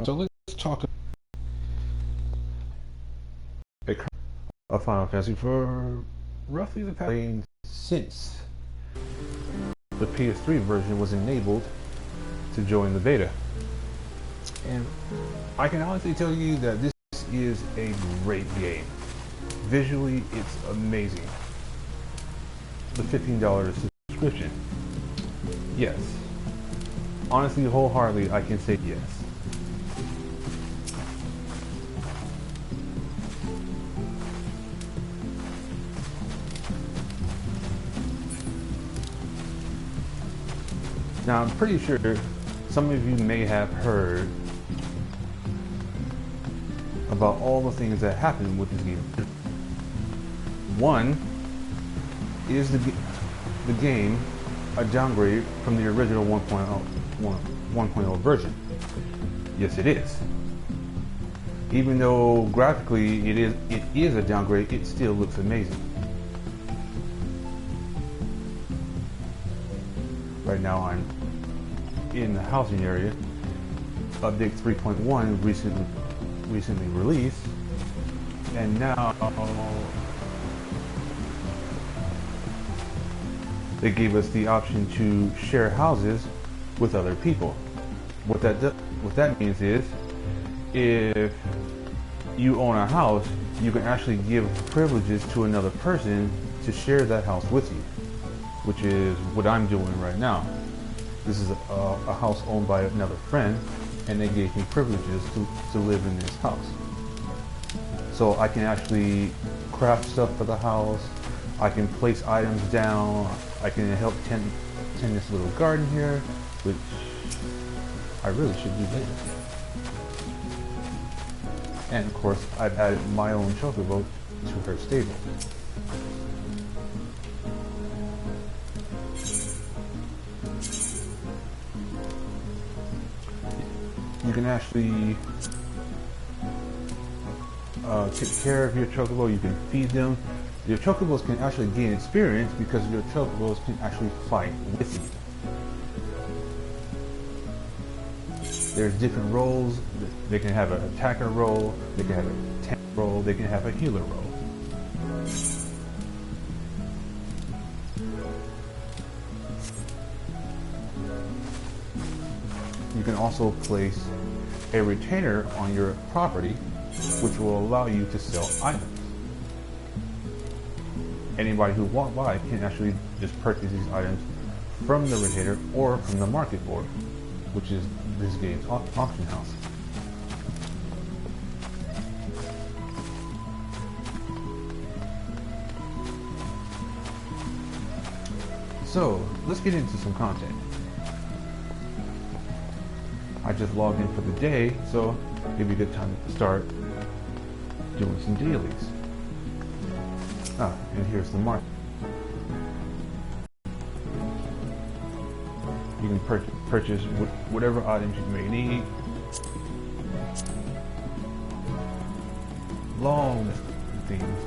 So let's talk of Final Fantasy for roughly the past since the PS3 version was enabled to join the beta. And I can honestly tell you that this is a great game. Visually, it's amazing. The $15 subscription. Yes. Honestly, wholeheartedly, I can say yes. Now, I'm pretty sure some of you may have heard about all the things that happen with this game. One is the game a downgrade from the original 1.0 version. Yes, it is. Even though graphically it is a downgrade, it still looks amazing. Right now I'm in the housing area. Update 3.1 recently released, and now they gave us the option to share houses with other people. What that means is, if you own a house, you can actually give privileges to another person to share that house with you, which is what I'm doing right now. This is a house owned by another friend, and they gave me privileges to live in this house. So I can actually craft stuff for the house, I can place items down, I can help tend this little garden here, which I really should do later. And of course, I've added my own chocobo to her stable. You can actually take care of your chocobo. You can feed them. Your chocobos can actually gain experience because your chocobos can actually fight with you. There's different roles. They can have an attacker role, they can have a tank role, they can have a healer role. You can also place a retainer on your property, which will allow you to sell items. Anybody who walks by can actually just purchase these items from the retainer or from the market board, which is this game's auction house. So, let's get into some content. I just logged in for the day, so it'd be a good time to start doing some dailies. And here's the market. You can purchase whatever items you may need. Long list of things,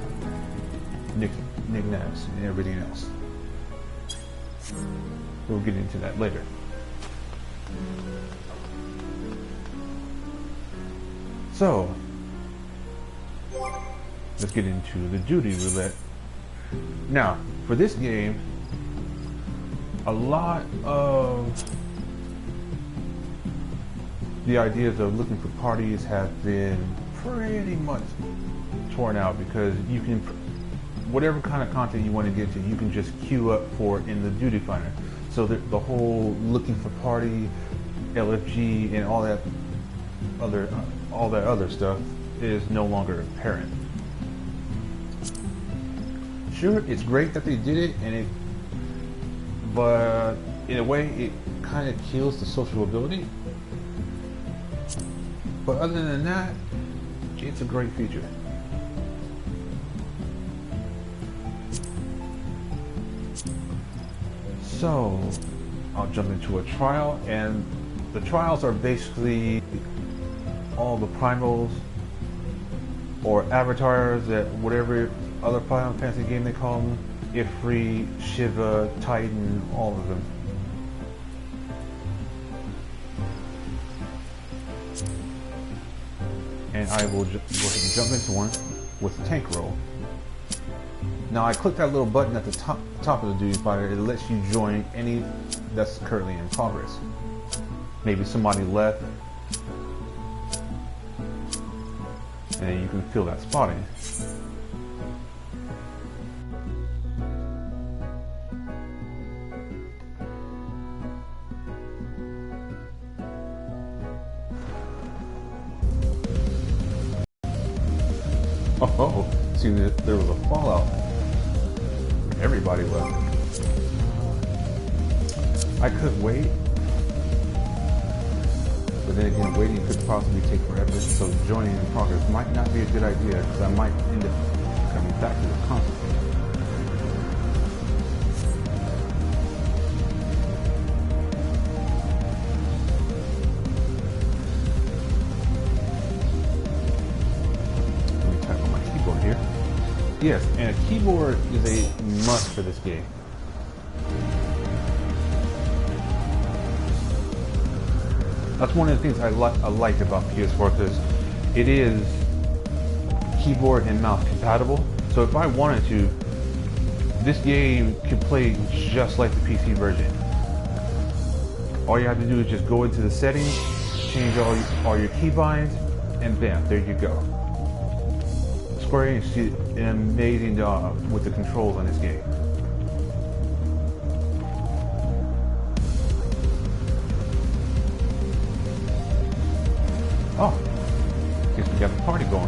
knickknacks, and everything else. We'll get into that later. So, let's get into the duty roulette. Now, for this game, a lot of the ideas of looking for parties have been pretty much torn out, because you can, whatever kind of content you want to get to, you can just queue up for in the duty finder. So the whole looking for party, LFG, and all that other stuff is no longer apparent. Sure, it's great that they did it, but in a way it kind of kills the social ability. But other than that, it's a great feature. So, I'll jump into a trial, and the trials are basically all the primals or avatars that whatever other Final Fantasy game they call them, Ifrit, Shiva, Titan, all of them. and I will go ahead and jump into one with tank roll. Now I click that little button at the top of the duty fighter. It lets you join any that's currently in progress. Maybe somebody left, and then you can fill that spot in. Oh, see, there was a fallout. Everybody left. I could wait, but then again, waiting could possibly take forever, so joining in progress might not be a good idea, because I might end up coming back to the console. Yes, and a keyboard is a must for this game. That's one of the things I like about PS4, because it is keyboard and mouse compatible. So if I wanted to, this game could play just like the PC version. All you have to do is just go into the settings, change all your keybinds, and bam, there you go. Square Enix did an amazing job with the controls on this game. Oh, guess we got the party going.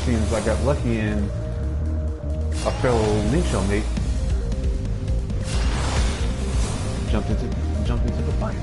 Seems I got lucky and a fellow link show mate jumped into the fight.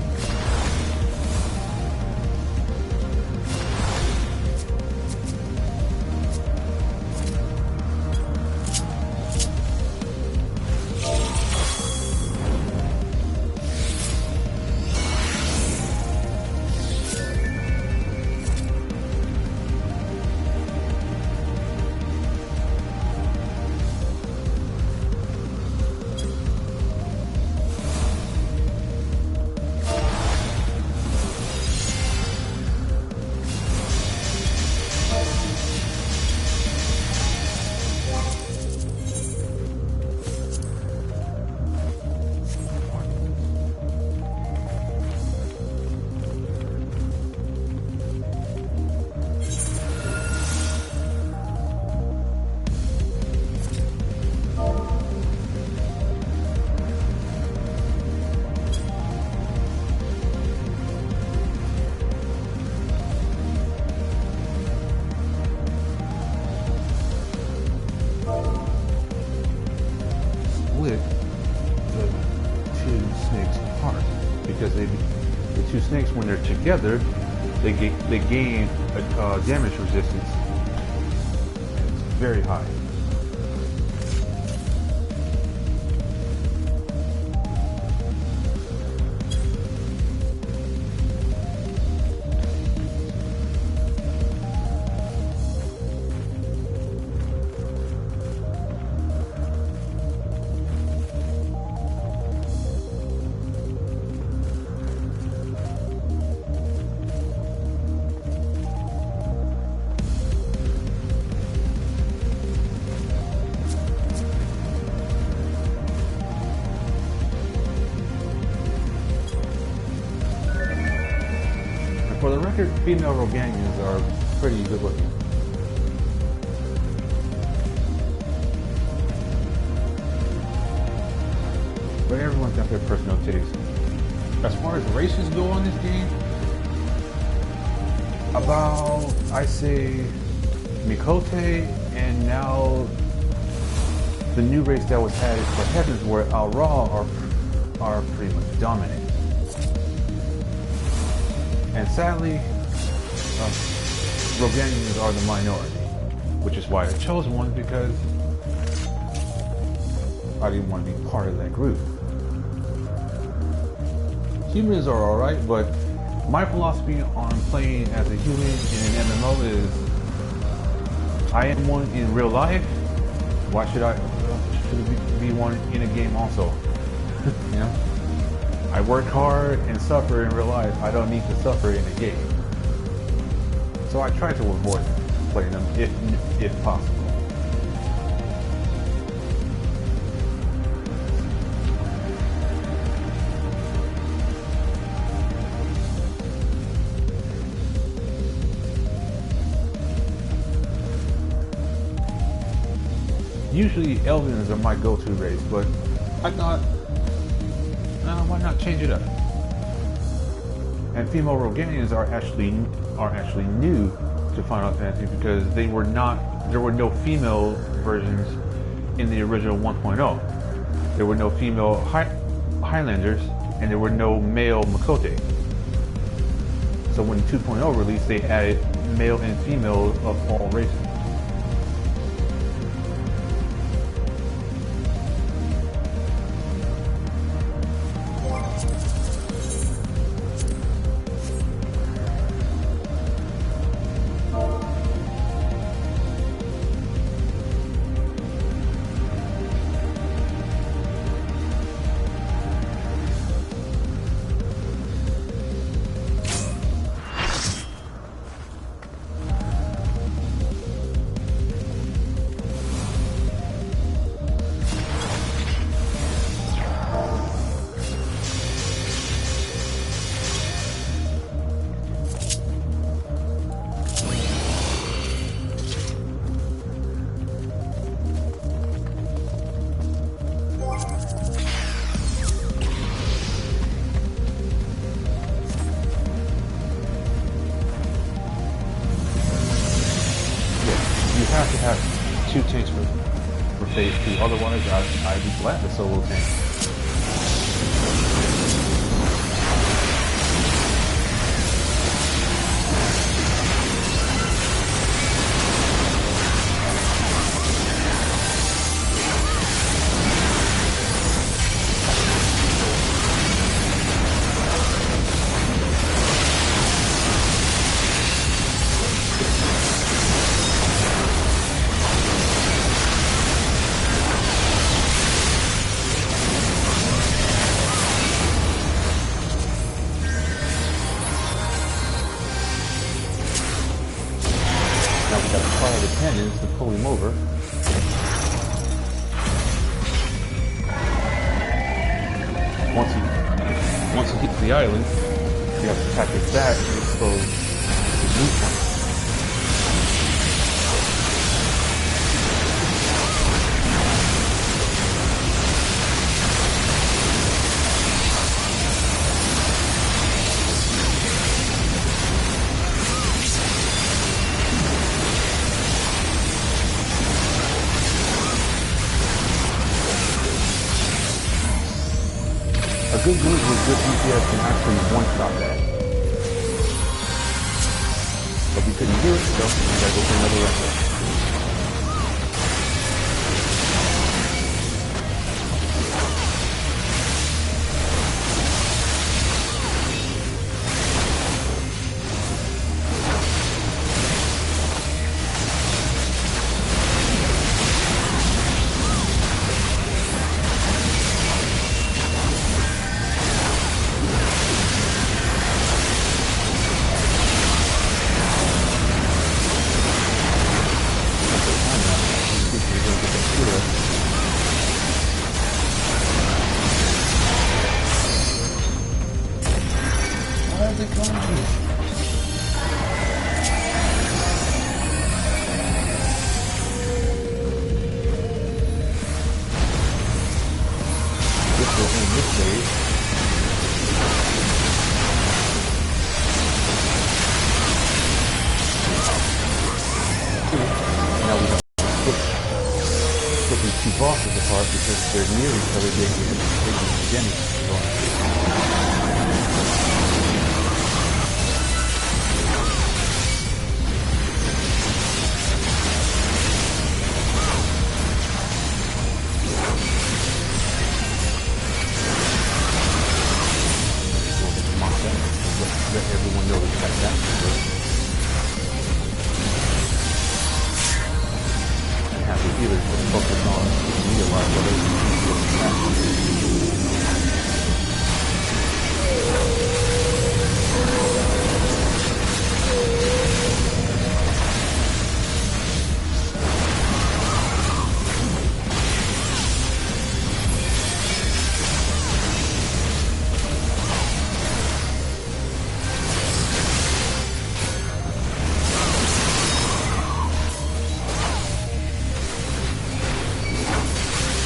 Because the two snakes, when they're together, they gain a damage resistance. It's very high. For the record, female Roganians are pretty good looking. But everyone's got their personal taste. As far as races go on this game, About, I say, Mikote, and now the new race that was added for Heavensward, Al-Ra, are pretty much dominant. And sadly, Roganians are the minority, which is why I chose one, because I didn't want to be part of that group. Humans are alright, but my philosophy on playing as a human in an MMO is I am one in real life. Why should I be one in a game also? You know? I work hard and suffer in real life. I don't need to suffer in a game. So I try to avoid playing them if possible. Usually Elvians are my go-to race, but I thought, why not change it up? And female Roganians are actually new to Final Fantasy, because there were no female versions in the original 1.0. There were no female Highlanders, and there were no male Mikote. So when 2.0 released, they added male and female of all races. You have to have 2 tanks for phase 2, otherwise I'd be glad to solo tank. Now we got to follow the cannons to pull him over. Once he hits the island, you have to attack his back and expose his loot point. A good move with good DPS can actually one-shot that. But we couldn't do it, so we gotta go for another record. since they're near each other, they can damage going. Let everyone know that that's and have the healers focus on me a lot so they can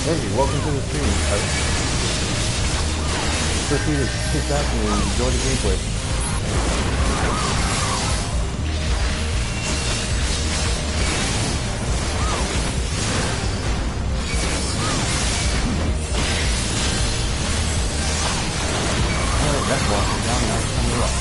Hey, welcome to the stream. Feel free to sit back and enjoy the gameplay. Alright, that's walking down, now it's coming up.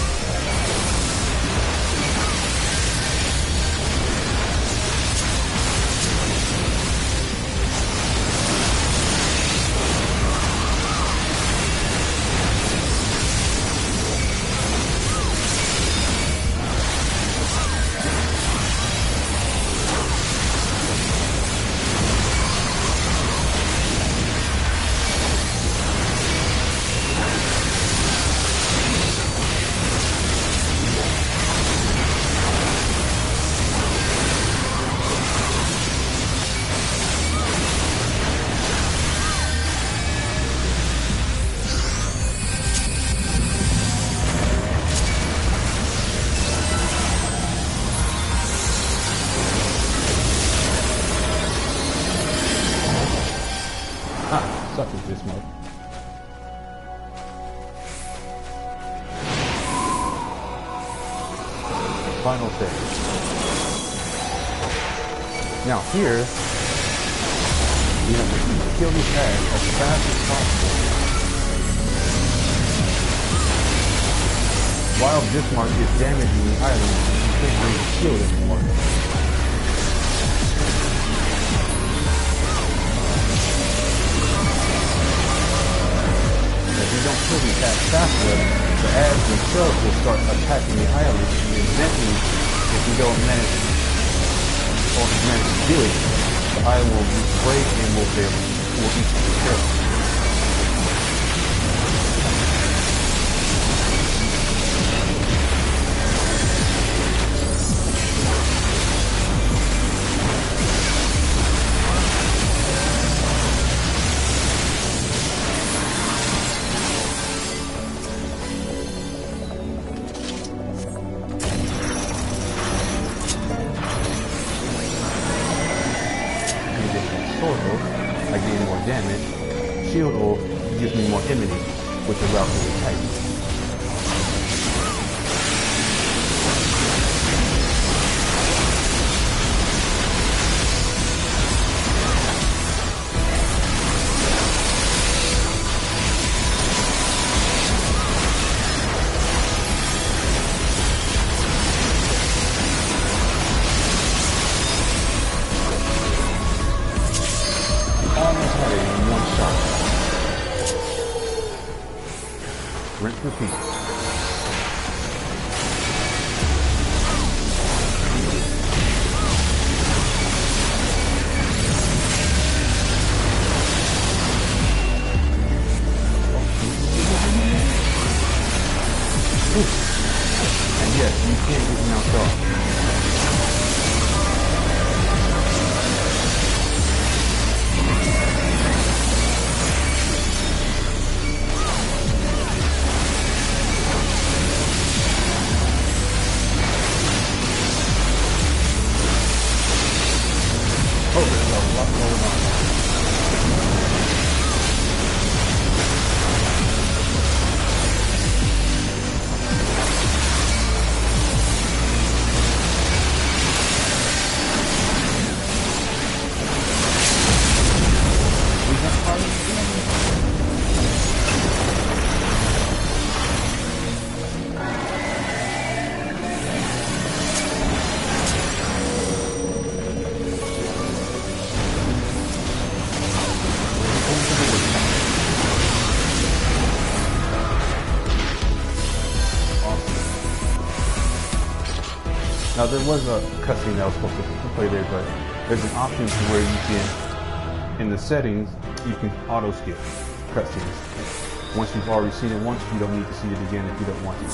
Such as this mode. Final stage. Now here, we have to kill these guys as fast as possible. While Bismarck is damaging the island, you can't really kill it anymore. If you don't kill these guys faster, the ads themselves will start attacking the island, and eventually, if you don't manage to do it, the island will break and will be destroyed. I gain more damage. Shield Oath gives me more immunity, which allows me to attack. Almost had it in one shot. Rinse, repeat. And yes, you can get knocked off. Oh, there's a lot going on. Now there was a cutscene that was supposed to play there, but there's an option to where you can, in the settings, you can auto skip cutscenes. Once you've already seen it once, you don't need to see it again if you don't want to.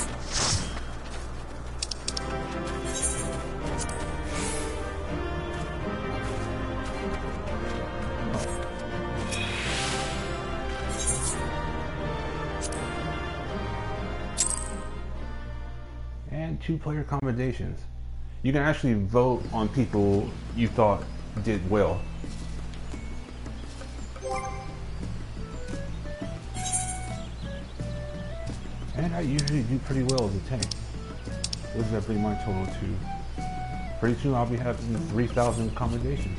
And 2-player commendations. You can actually vote on people you thought did well. And I usually do pretty well as a tank. What does that bring my total to? Pretty soon I'll be having 3,000 commendations.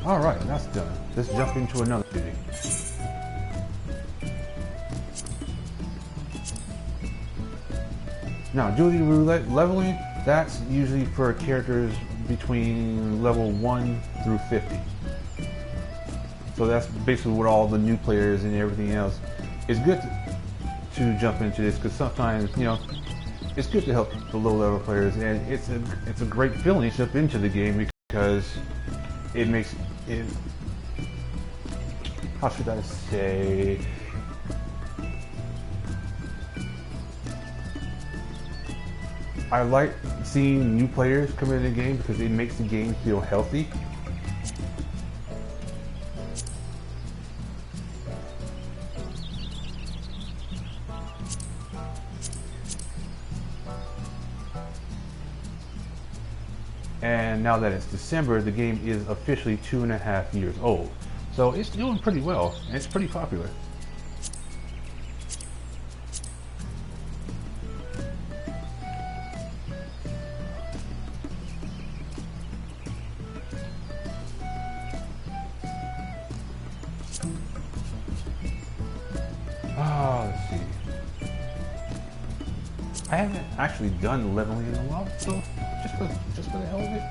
Alright, that's done. Let's jump into another duty. Now, duty roulette leveling, that's usually for characters between level 1 through 50. So that's basically what all the new players and everything else. It's good to jump into this because sometimes, you know, it's good to help the low level players, and it's a great feeling to jump into the game because it makes it, how should I say, I like seeing new players come into the game because it makes the game feel healthy. And now that it's December, the game is officially 2.5 years old. So it's doing pretty well, and it's pretty popular. Let's see. I haven't actually done leveling in a while, so just for the hell of it,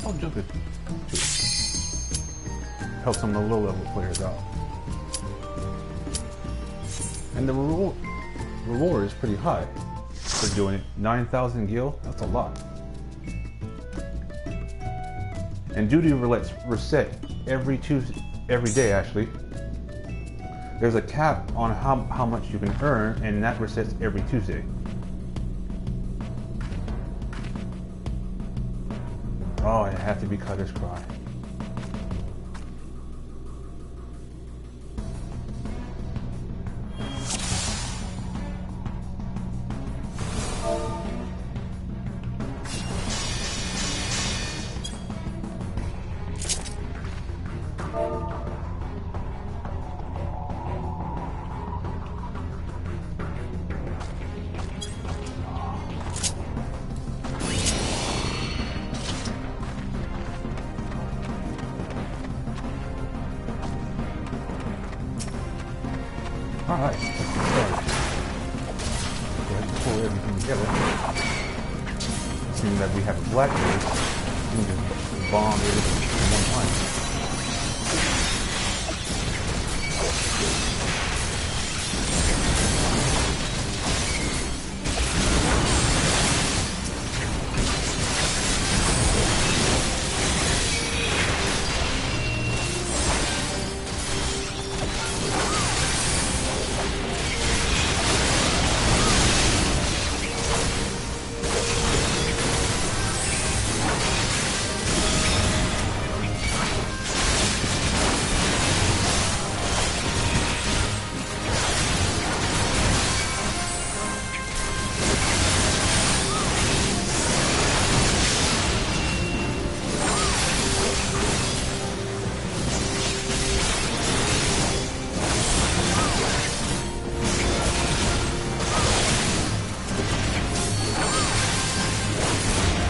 I'll jump into it. Help some of the low-level players out. And the reward is pretty high for doing it. 9,000 gil, that's a lot. And duty roulette's reset every day actually. There's a cap on how much you can earn, and that resets every Tuesday. Oh, it had to be Cutter's Cry. Alright, let's get started. Go ahead and pull everything together. Seeing that we have a black base, we can just bomb everything at one time.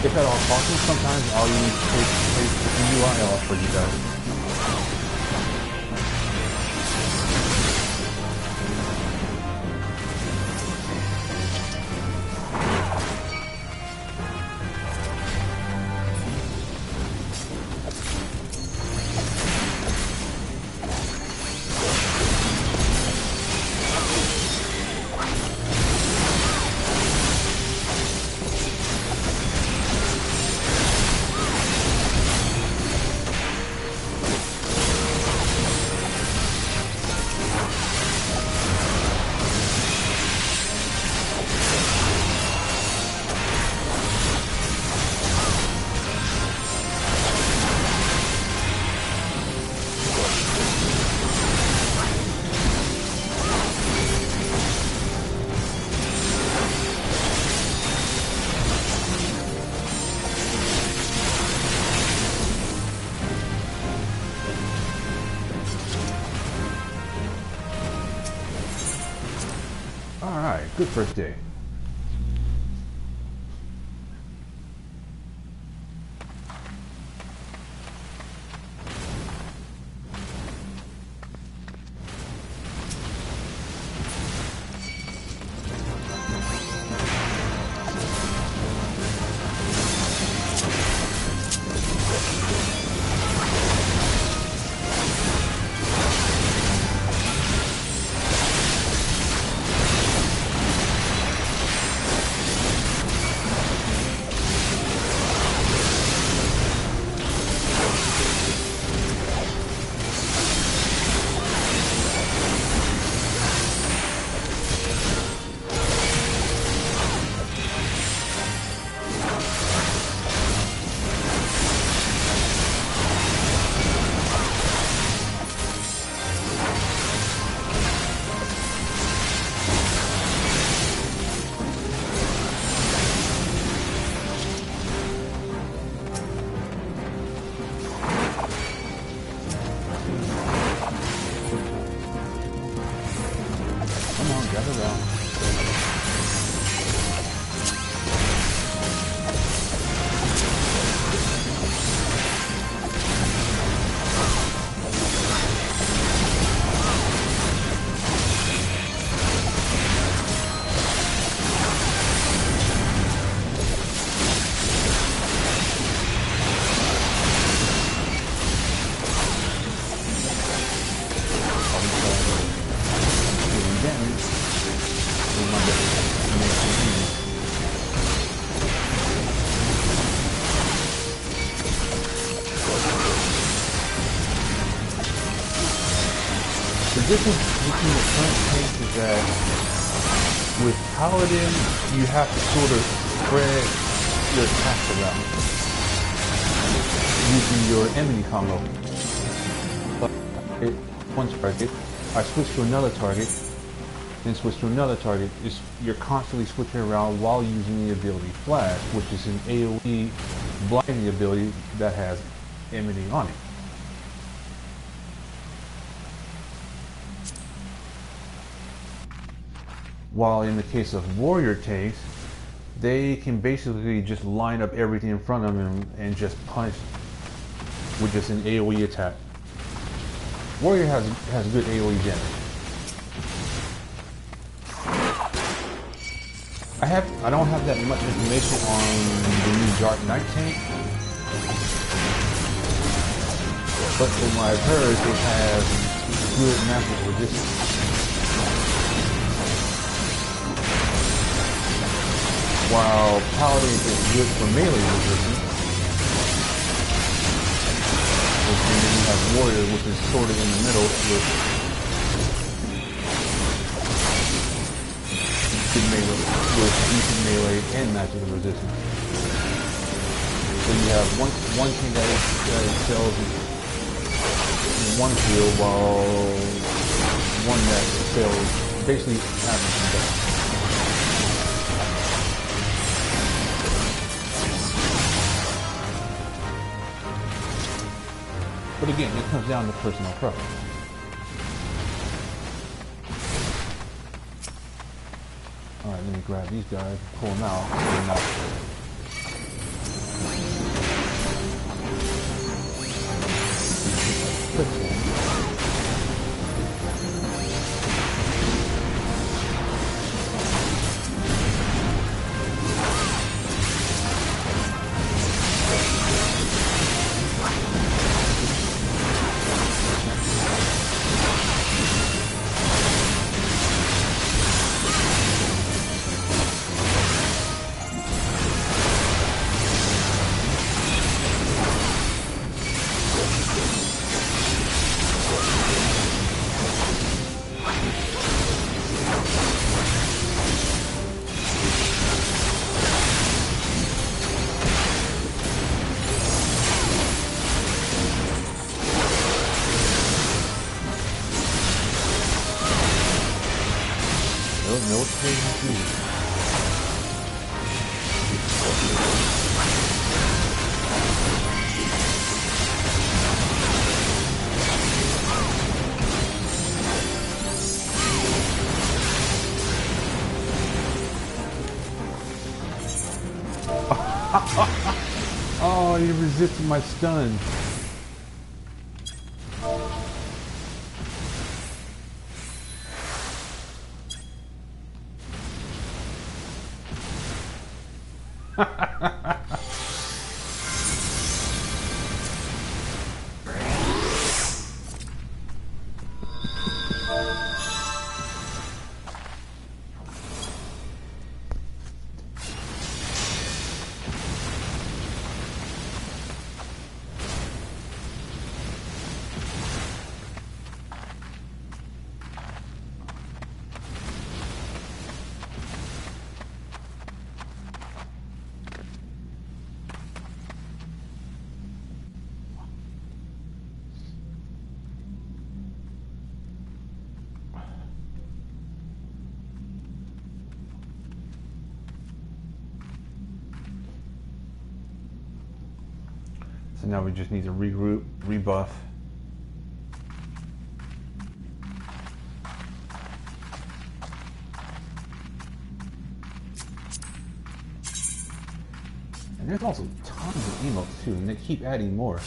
If at all possible, sometimes I'll use the UI off for you guys. Alright, good first day. The difference between the current tanks is that with Paladin, you have to sort of spread your attacks around using your enemy combo. But one target, I switch to another target, then switch to another target. You're constantly switching around while using the ability Flash, which is an AoE blinding ability that has emanating on it. While in the case of warrior tanks, they can basically just line up everything in front of them and just punch with just an AoE attack. Warrior has good AoE damage. I don't have that much information on the new Dark Knight tank, but from what I've heard, it has good magic resistance. While Paladin is good for melee resistance, and then you have Warrior, which is sort of in the middle with decent melee and magical resistance. So you have one thing that excels in one field, while one that excels basically average and best. But again, it comes down to personal preference. Alright, let me grab these guys and pull them out. Nobody resisted my stun. So now we just need to regroup, rebuff. And there's also tons of emotes too, and they keep adding more.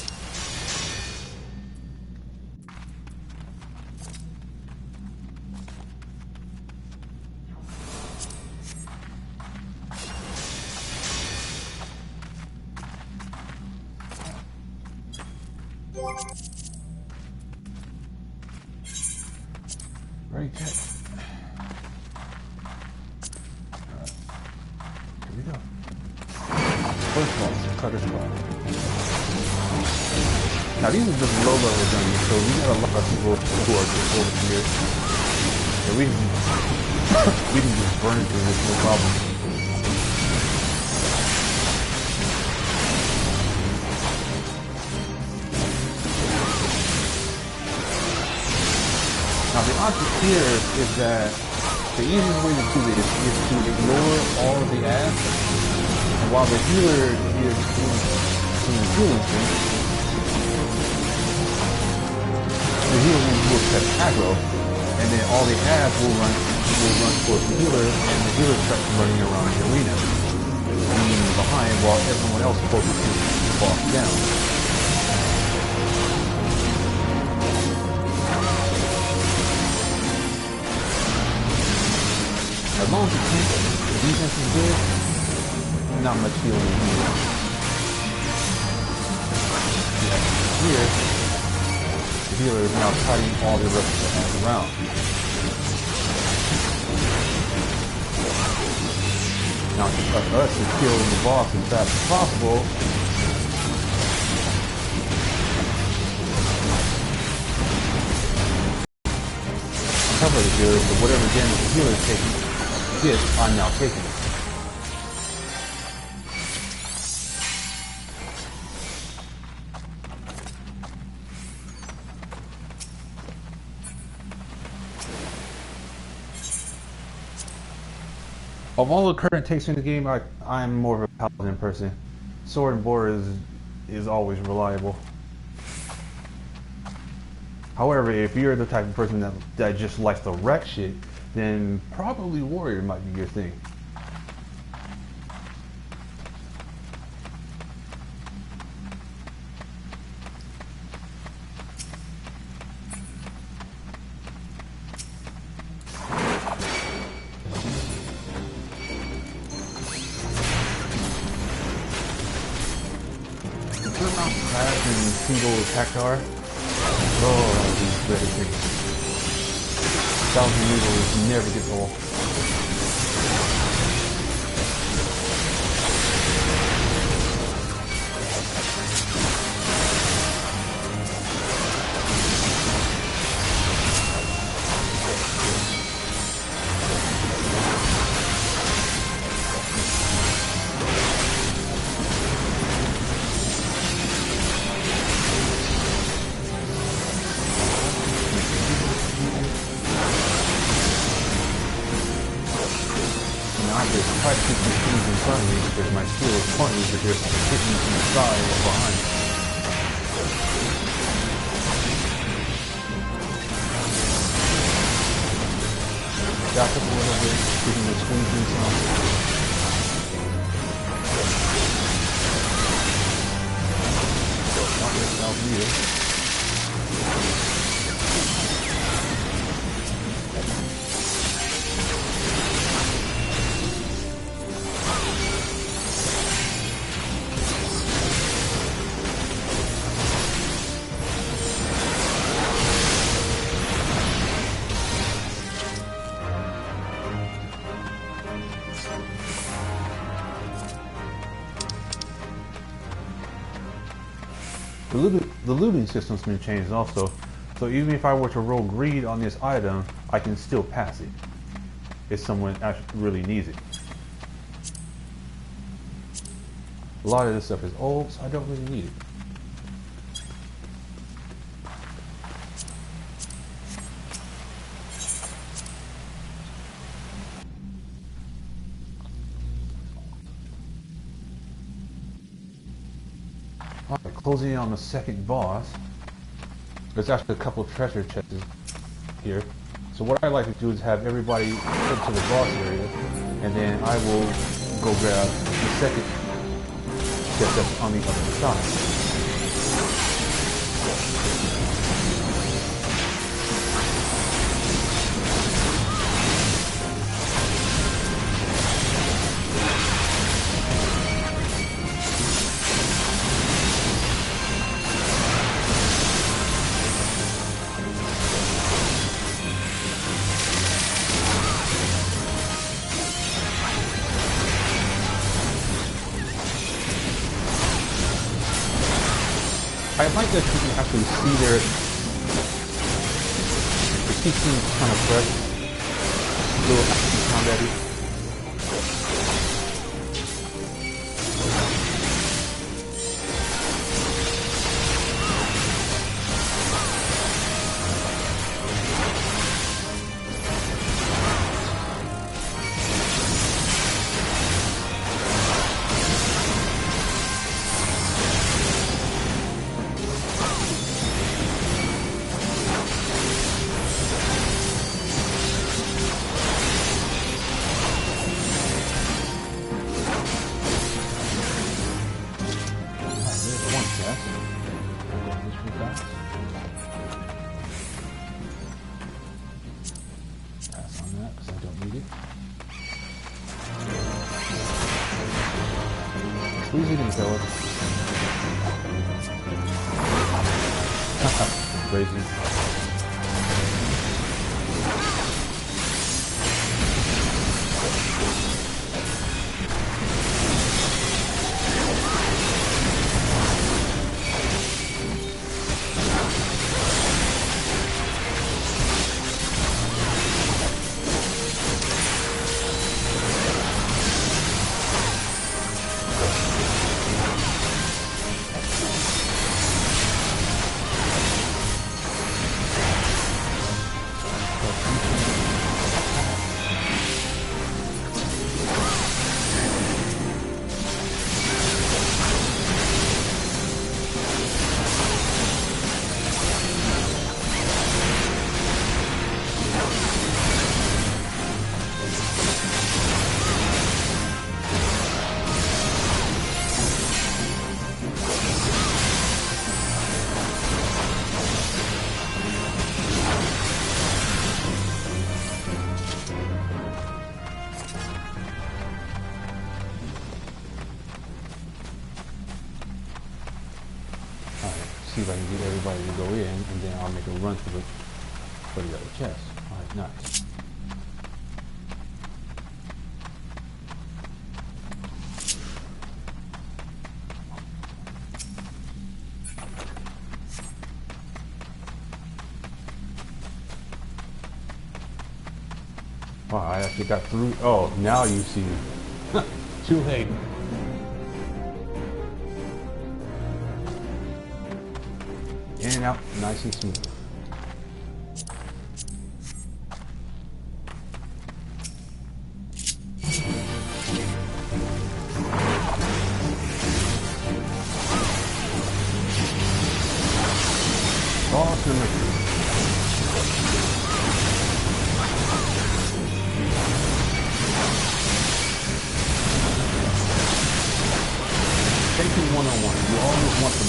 Right, check. Alright. Here we go. First one, Cutter's Claw. Now these are just low level enemies, so we got a lot of people who are just over here. So we can just burn through this, no problem. Now the object here is that the easiest way to do this is to ignore all of the ads, and while the healer is doing healing things, the healer will set aggro, and then all the ads will run towards the healer, and the healer starts running around the arena, being behind while everyone else focuses the boss down. As long as the defense is good, not much healing is needed. Yeah, here, the healer is now cutting all the rest of the ads around. Now it's up to us to kill the boss as fast as possible. Cover the healer, but whatever damage the healer is taking, this I'm now taking. Of all the current takes in the game, I'm more of a paladin person. Sword and board is always reliable. However, if you're the type of person that just likes to wreck shit, then probably warrior might be your thing. And single Cactar. Oh, these better things. 1,000 needles never gets old. Try to keep these things in front of me because my skill is pointless if they're hitting me from the side or behind. Back up a little bit, giving the swing things on. health either. The looting system's been changed also, so even if I were to roll greed on this item, I can still pass it if someone actually really needs it. A lot of this stuff is old, so I don't really need it. Alright, closing in on the second boss. There's actually a couple of treasure chests here. So what I like to do is have everybody head to the boss area, and then I will go grab the second chest that's on the other side. I like that you can actually see their... The key seems kind of fresh. A little action combat-y. Pass on that because I don't need it. Squeeze it in, fella. Crazy. See if I can get everybody to go in, and then I'll make a run for the other chest. Alright, nice. Wow, I actually got through. Oh, now you see. Too late. In and out, nice and smooth. Awesome. Taking one-on-one, you always want the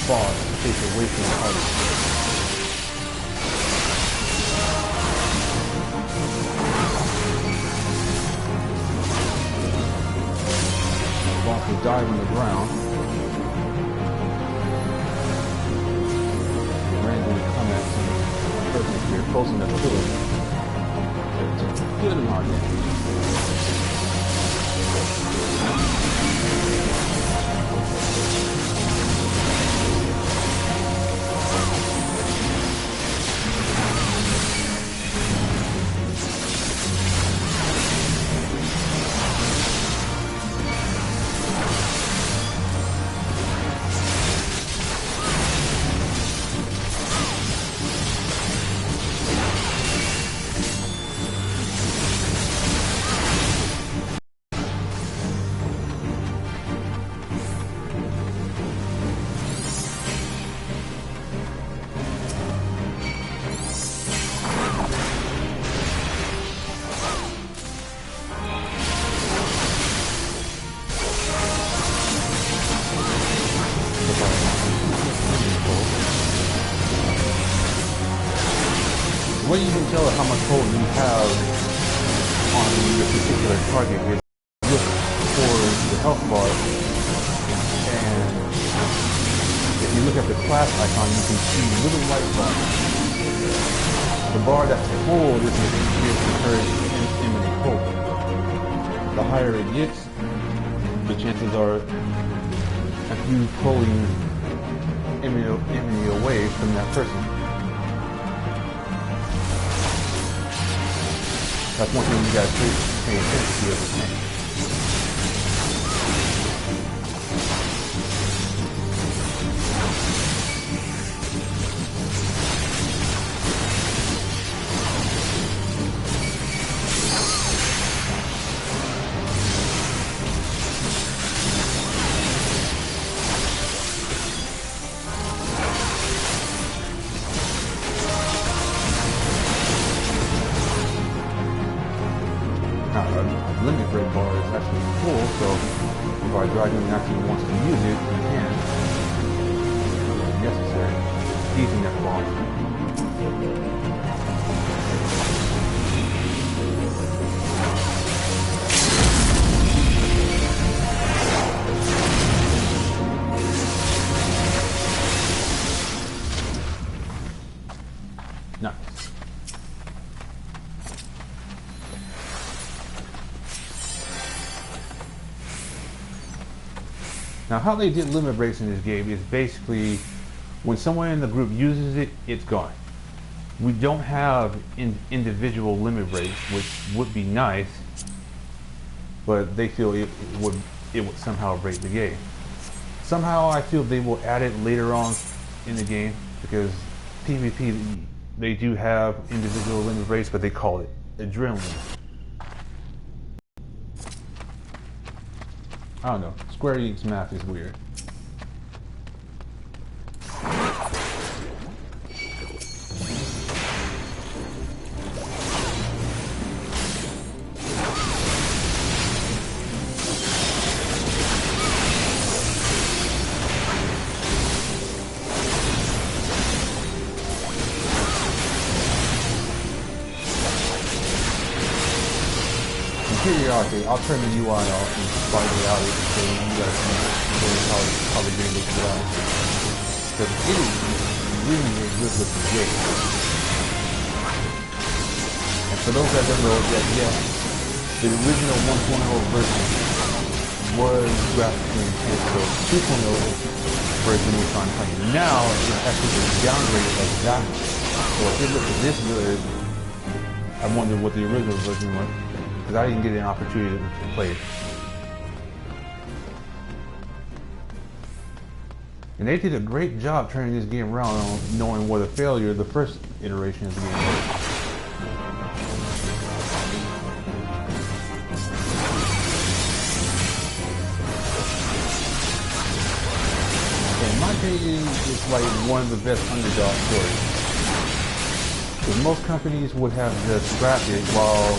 boss to take gets away from the target. The boss will dive on the ground. Randomly come at some person here close enough to it. It's a good amount of damage. The way you can tell how much hold you have on your particular target is look for the health bar, and if you look at the class icon, you can see little white bars. The bar that's full is encouraged imminent hope. The higher it gets, the chances are of you pulling immunity away from that person. That's one thing you gotta pay attention to as a tank. Limit break bar is actually full, so if our dragon actually wants to use it, we can. When necessary. Easing that boss. Nice. Now, how they did limit breaks in this game is basically when someone in the group uses it, it's gone. We don't have individual limit breaks, which would be nice, but they feel it would somehow break the game. Somehow, I feel they will add it later on in the game because PvP they do have individual limit breaks, but they call it adrenaline. I don't know. Square Enix math is weird. Periodically, I'll turn the UI off and slightly out it so you guys can see how the game looks like. Because it is really a good looking game. And for those that don't know, yeah, the original 1.0 version was graphically enhanced, so 2.0 version was on time. Now it's actually been downgraded like that. So if it looks this good, I wonder what the original version was. Because I didn't get an opportunity to play it. And they did a great job turning this game around, knowing what a failure the first iteration of the game was. In my opinion, it's like one of the best underdog stories. Because most companies would have just scrapped it, while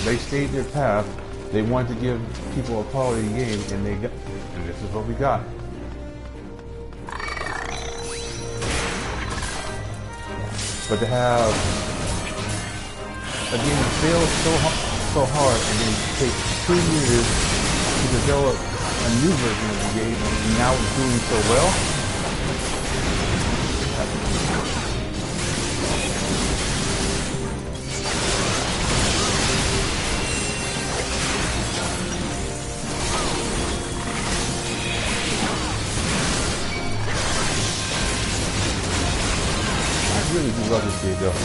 they stayed their path. They wanted to give people a quality game, and And this is what we got. But to have a game fail so hard and then take 2 years to develop a new version of the game and now it's doing so well. I really do love this game though.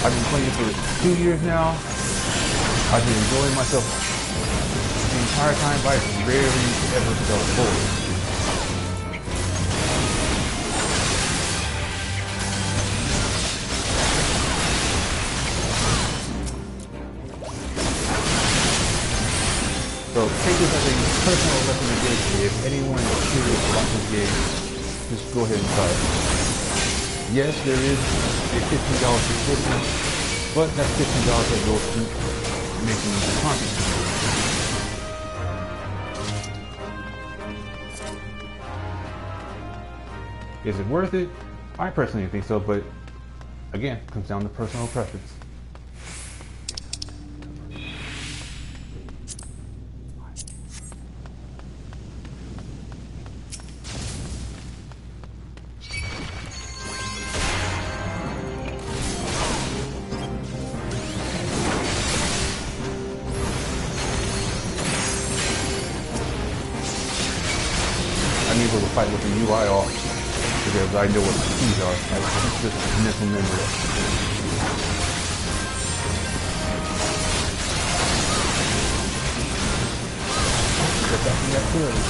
I've been playing it for 2 years now. I've been enjoying myself the entire time, but I rarely ever felt bored. So take this as a personal recommendation. If anyone is curious about this game, just go ahead and try it. Yes, there is a $15 subscription, but that's $15 that goes to making the content. Is it worth it? I personally think so, but again, it comes down to personal preference. I'm able to fight with the UI off because I know what the keys are. It's just mental memory. Get back in that clearly.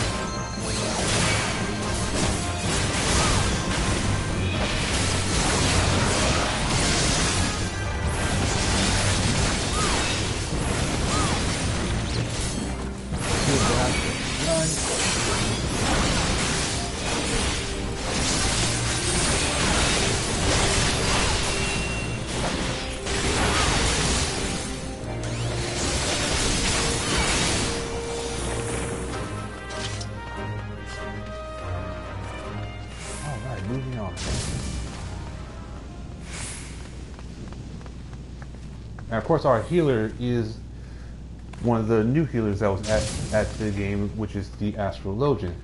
Moving on. And of course our healer is one of the new healers that was at the game, which is the Astrologian.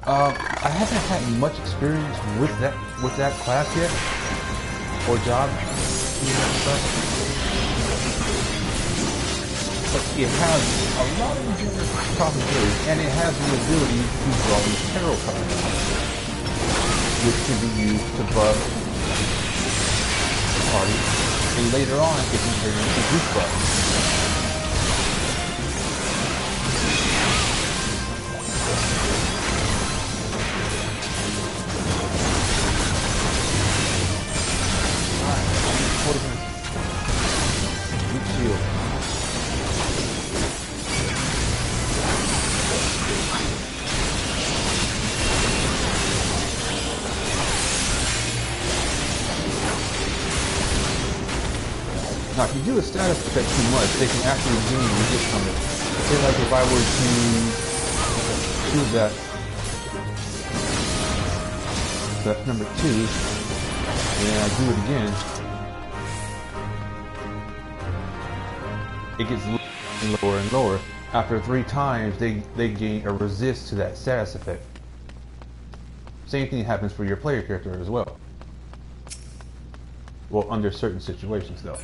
I haven't had much experience with that class yet, or job, but it has a lot of different possibilities, and it has the ability to draw these tarot cards, which can be used to buff the party, and later on it can turn into juice buff. Now, if you do a status effect too much, they can actually gain resist from it. Say like if I were to choose that's number 2, and I do it again, it gets lower and lower. After 3 times, they gain a resist to that status effect. Same thing happens for your player character as well. Well, under certain situations though.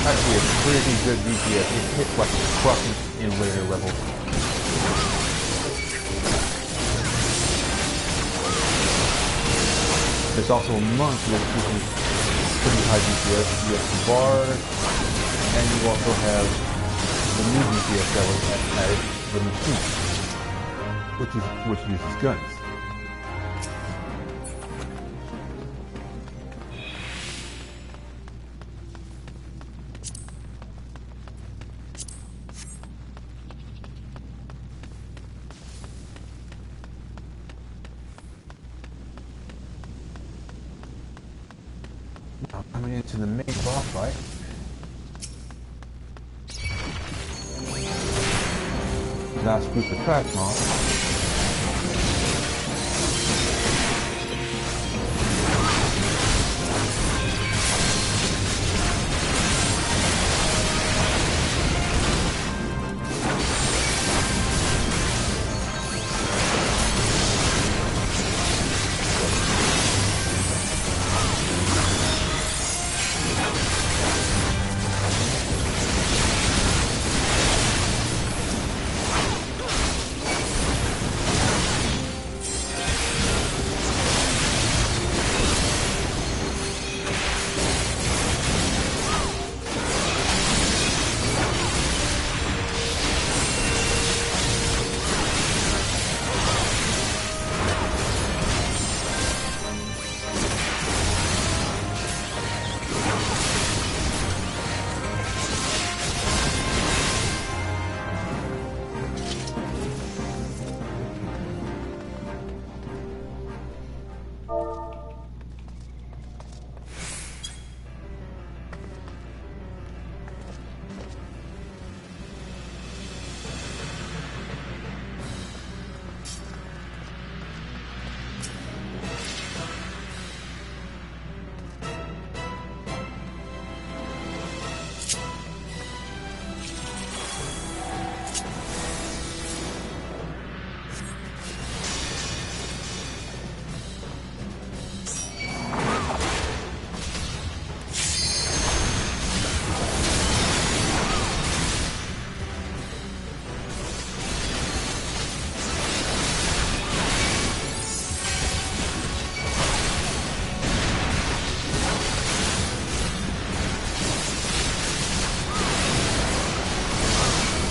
Actually a pretty good DPS. It hits like a truck in later levels. There's also a monk which is pretty high DPS. You have the bard, and you also have the new DPS that was added, the machine, which uses guns. Now coming into the main boss fight. Last group of trash mobs.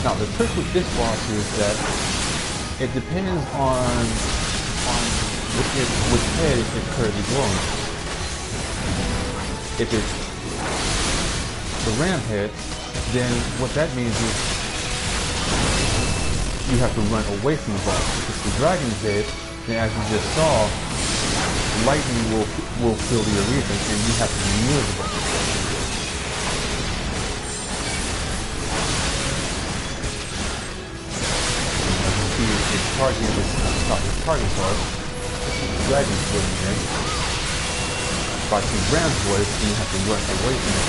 Now the trick with this boss is that it depends on which head is currently glowing. If it's the ram head, then what that means is you have to run away from the boss. If it's the dragon's head, then as you just saw, lightning will fill the arena and you have to be near the boss. Target is not the target card. Dragon's sword again. If I see Ram's voice, then you have to run away from it.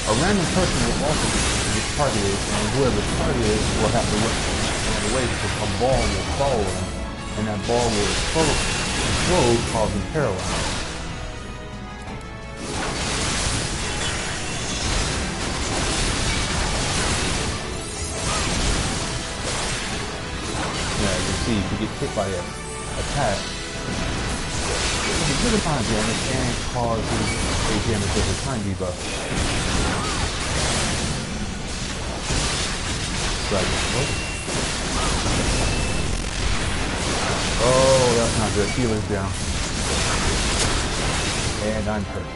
A random person will also be targeted, and whoever targeted will have to run away because a ball will follow them, and that ball will explode, causing paralysis. Yeah, you can see if you get hit by an attack, it's a good amount of damage and causes a damage over time debuff. Right. Oh, that's not good. Healer's down. And I'm hurt.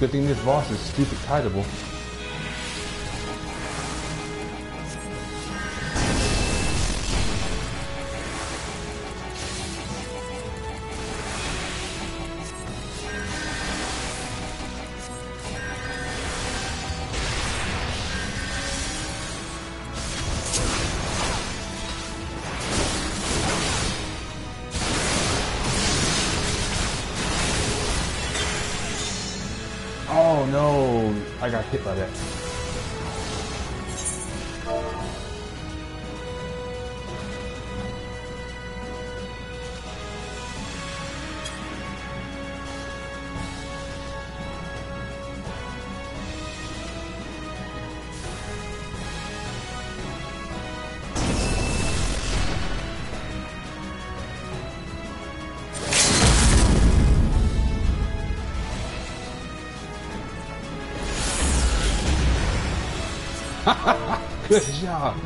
Good thing this boss is stupid kiteable. Oh no, I got hit by that. Good job.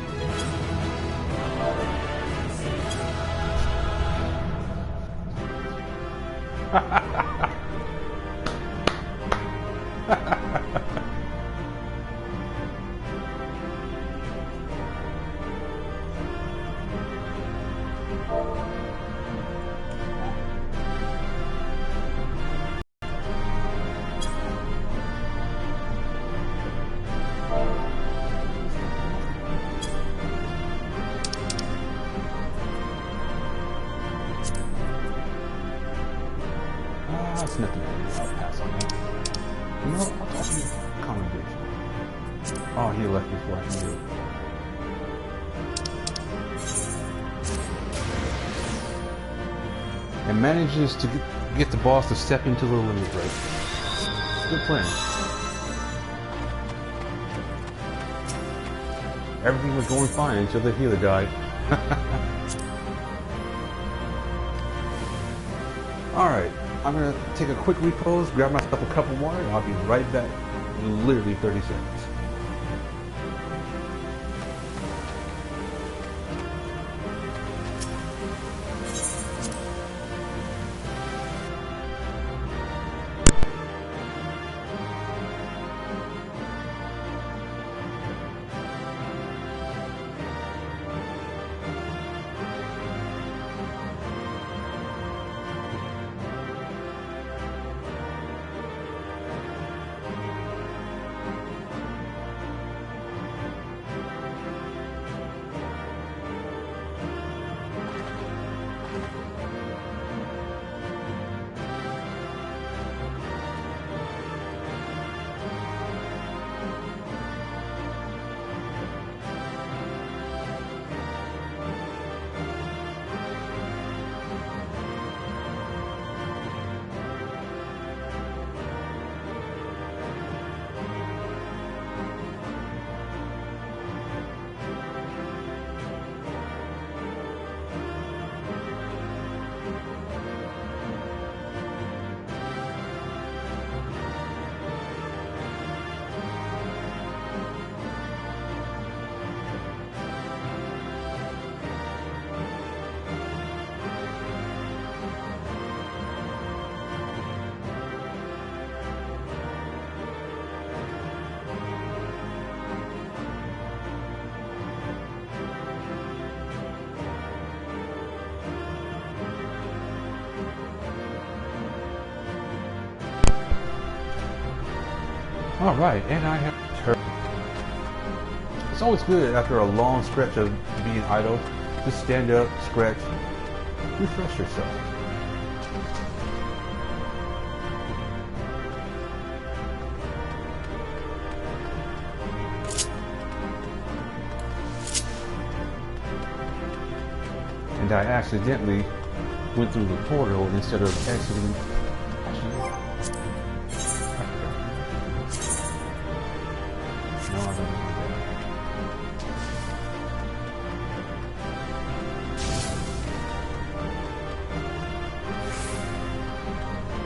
That's nothing. I'll pass on that. You know, I'll talk to you. Common bitch. Oh, he left before I can do it. And manages to get the boss to step into the limit break. Good plan. Everything was going fine until the healer died. Alright, I'm going to take a quick repose, grab myself a cup of water, and I'll be right back in literally 30 seconds. Alright, and I have returned. It's always good after a long stretch of being idle, just stand up, stretch, refresh yourself. And I accidentally went through the portal instead of exiting.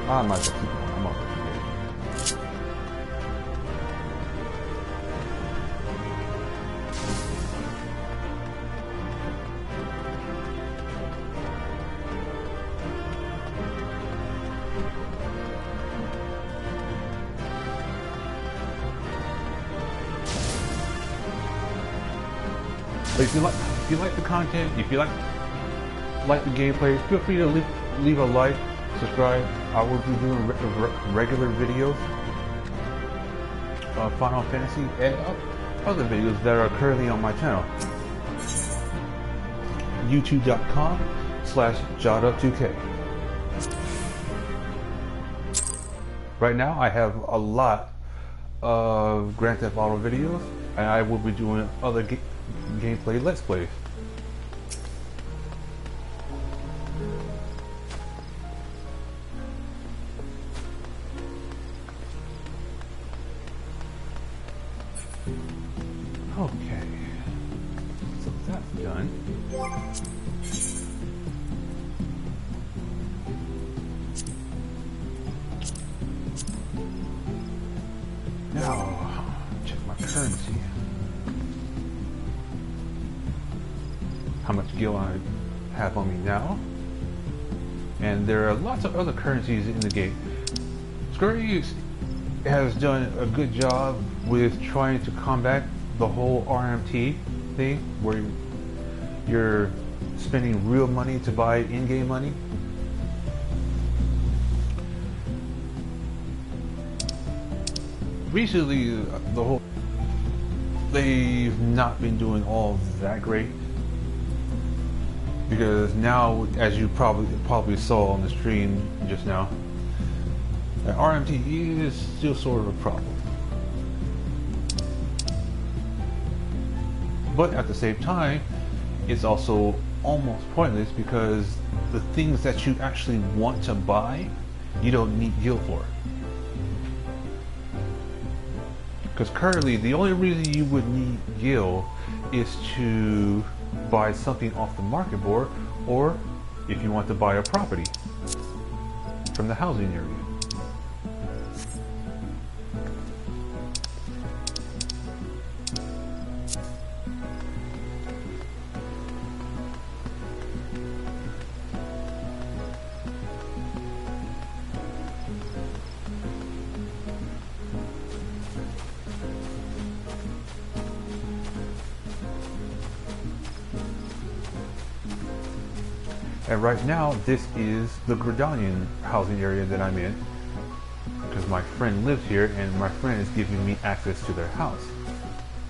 I might as well keep going. I'm over here. But if you like the content, if you like the gameplay, feel free to leave a like, subscribe. I will be doing regular videos of Final Fantasy and other videos that are currently on my channel. YouTube.com/Jada2K. Right now I have a lot of Grand Theft Auto videos, and I will be doing other gameplay Let's Plays. Okay, so that's done. Now, check my currency. How much gil I have on me now. And there are lots of other currencies in the game. Scurry has done a good job with trying to combat the whole RMT thing, where you're spending real money to buy in-game money. Recently, they've not been doing all that great, because now, as you probably saw on the stream just now, RMT is still sort of a problem. But at the same time, it's also almost pointless, because the things that you actually want to buy, you don't need gil for. Because currently, the only reason you would need gil is to buy something off the market board, or if you want to buy a property from the housing area. And right now, this is the Gradanian housing area that I'm in, because my friend lives here, and my friend is giving me access to their house.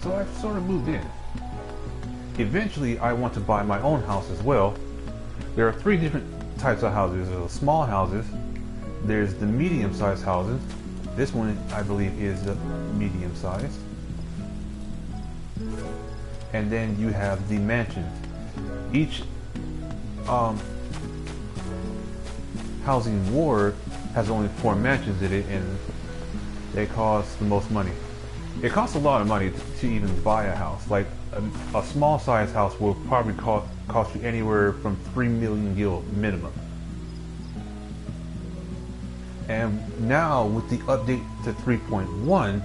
So I've sort of moved in. Eventually, I want to buy my own house as well. There are three different types of houses. There's the small houses, there's the medium-sized houses. This one, I believe, is the medium-sized. And then you have the mansions. Each housing ward has only 4 mansions in it, and they cost the most money. It costs a lot of money to even buy a house. Like a small size house will probably cost you anywhere from 3 million gil minimum. And now with the update to 3.1,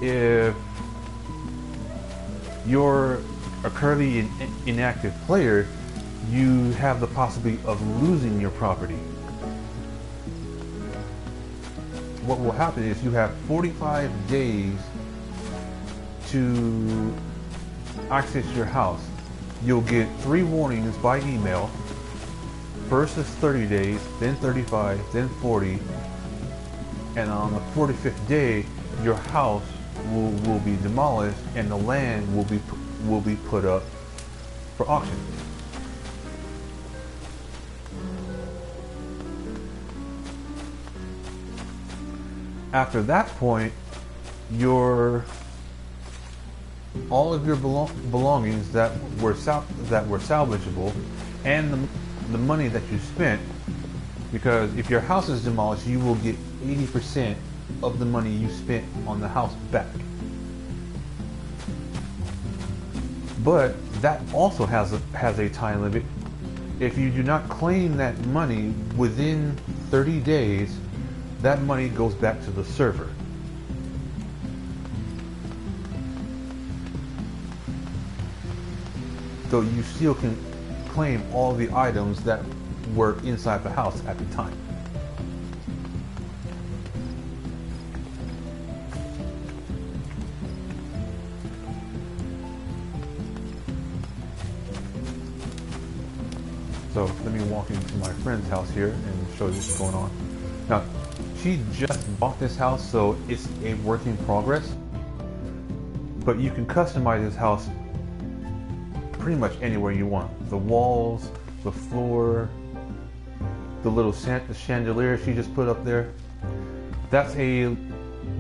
if you're a currently inactive player, you have the possibility of losing your property. What will happen is you have 45 days to access your house. You'll get 3 warnings by email. First is 30 days, then 35, then 40, and on the 45th day, your house will be demolished and the land will be put up for auction. After that point, all of your belongings that were salvageable, and the money that you spent, because if your house is demolished, you will get 80% of the money you spent on the house back. But that also has a time limit. If you do not claim that money within 30 days, that money goes back to the server. So you still can claim all the items that were inside the house at the time. So let me walk into my friend's house here and show you what's going on. Now, she just bought this house, so it's a work in progress. But you can customize this house pretty much anywhere you want. The walls, the floor, the little chandelier she just put up there. That's a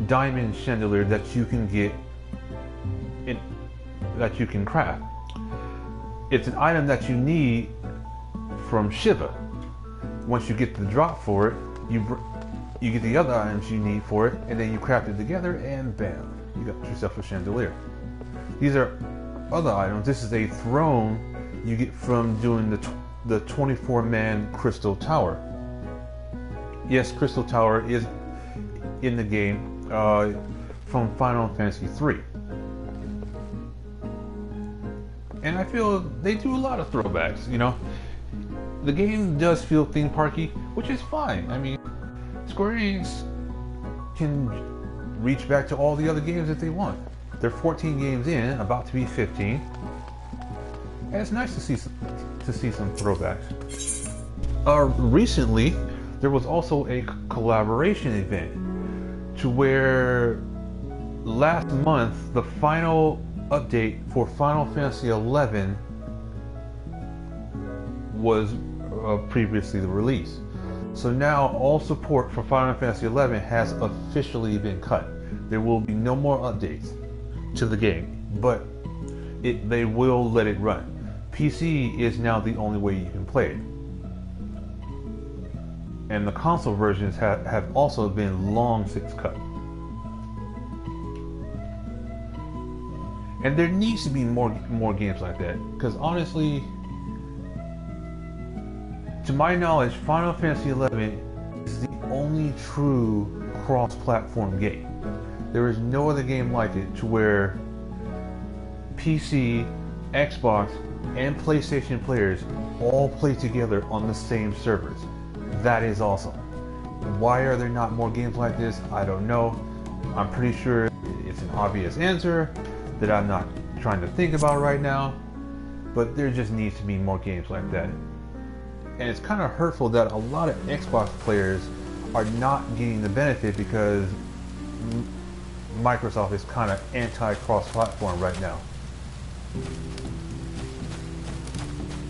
diamond chandelier that you can get that you can craft. It's an item that you need from Shiva. Once you get the drop for it, you get the other items you need for it, and then you craft it together, and bam, you got yourself a chandelier. These are other items. This is a throne you get from doing the 24-man Crystal Tower. Yes, Crystal Tower is in the game from Final Fantasy III. And I feel they do a lot of throwbacks, you know. The game does feel theme parky, which is fine. I mean, Square Enix can reach back to all the other games that they want. They're 14 games in, about to be 15. And it's nice to see some throwbacks. Recently, there was also a collaboration event to where last month the final update for Final Fantasy XI was previously the release. So now all support for Final Fantasy XI has officially been cut. There will be no more updates to the game, but they will let it run. PC is now the only way you can play it. And the console versions have also been long since cut. And there needs to be more games like that, because honestly, to my knowledge, Final Fantasy XI is the only true cross-platform game. There is no other game like it to where PC, Xbox, and PlayStation players all play together on the same servers. That is awesome. Why are there not more games like this? I don't know. I'm pretty sure it's an obvious answer that I'm not trying to think about right now, but there just needs to be more games like that. And it's kind of hurtful that a lot of Xbox players are not getting the benefit because Microsoft is kind of anti-cross-platform right now.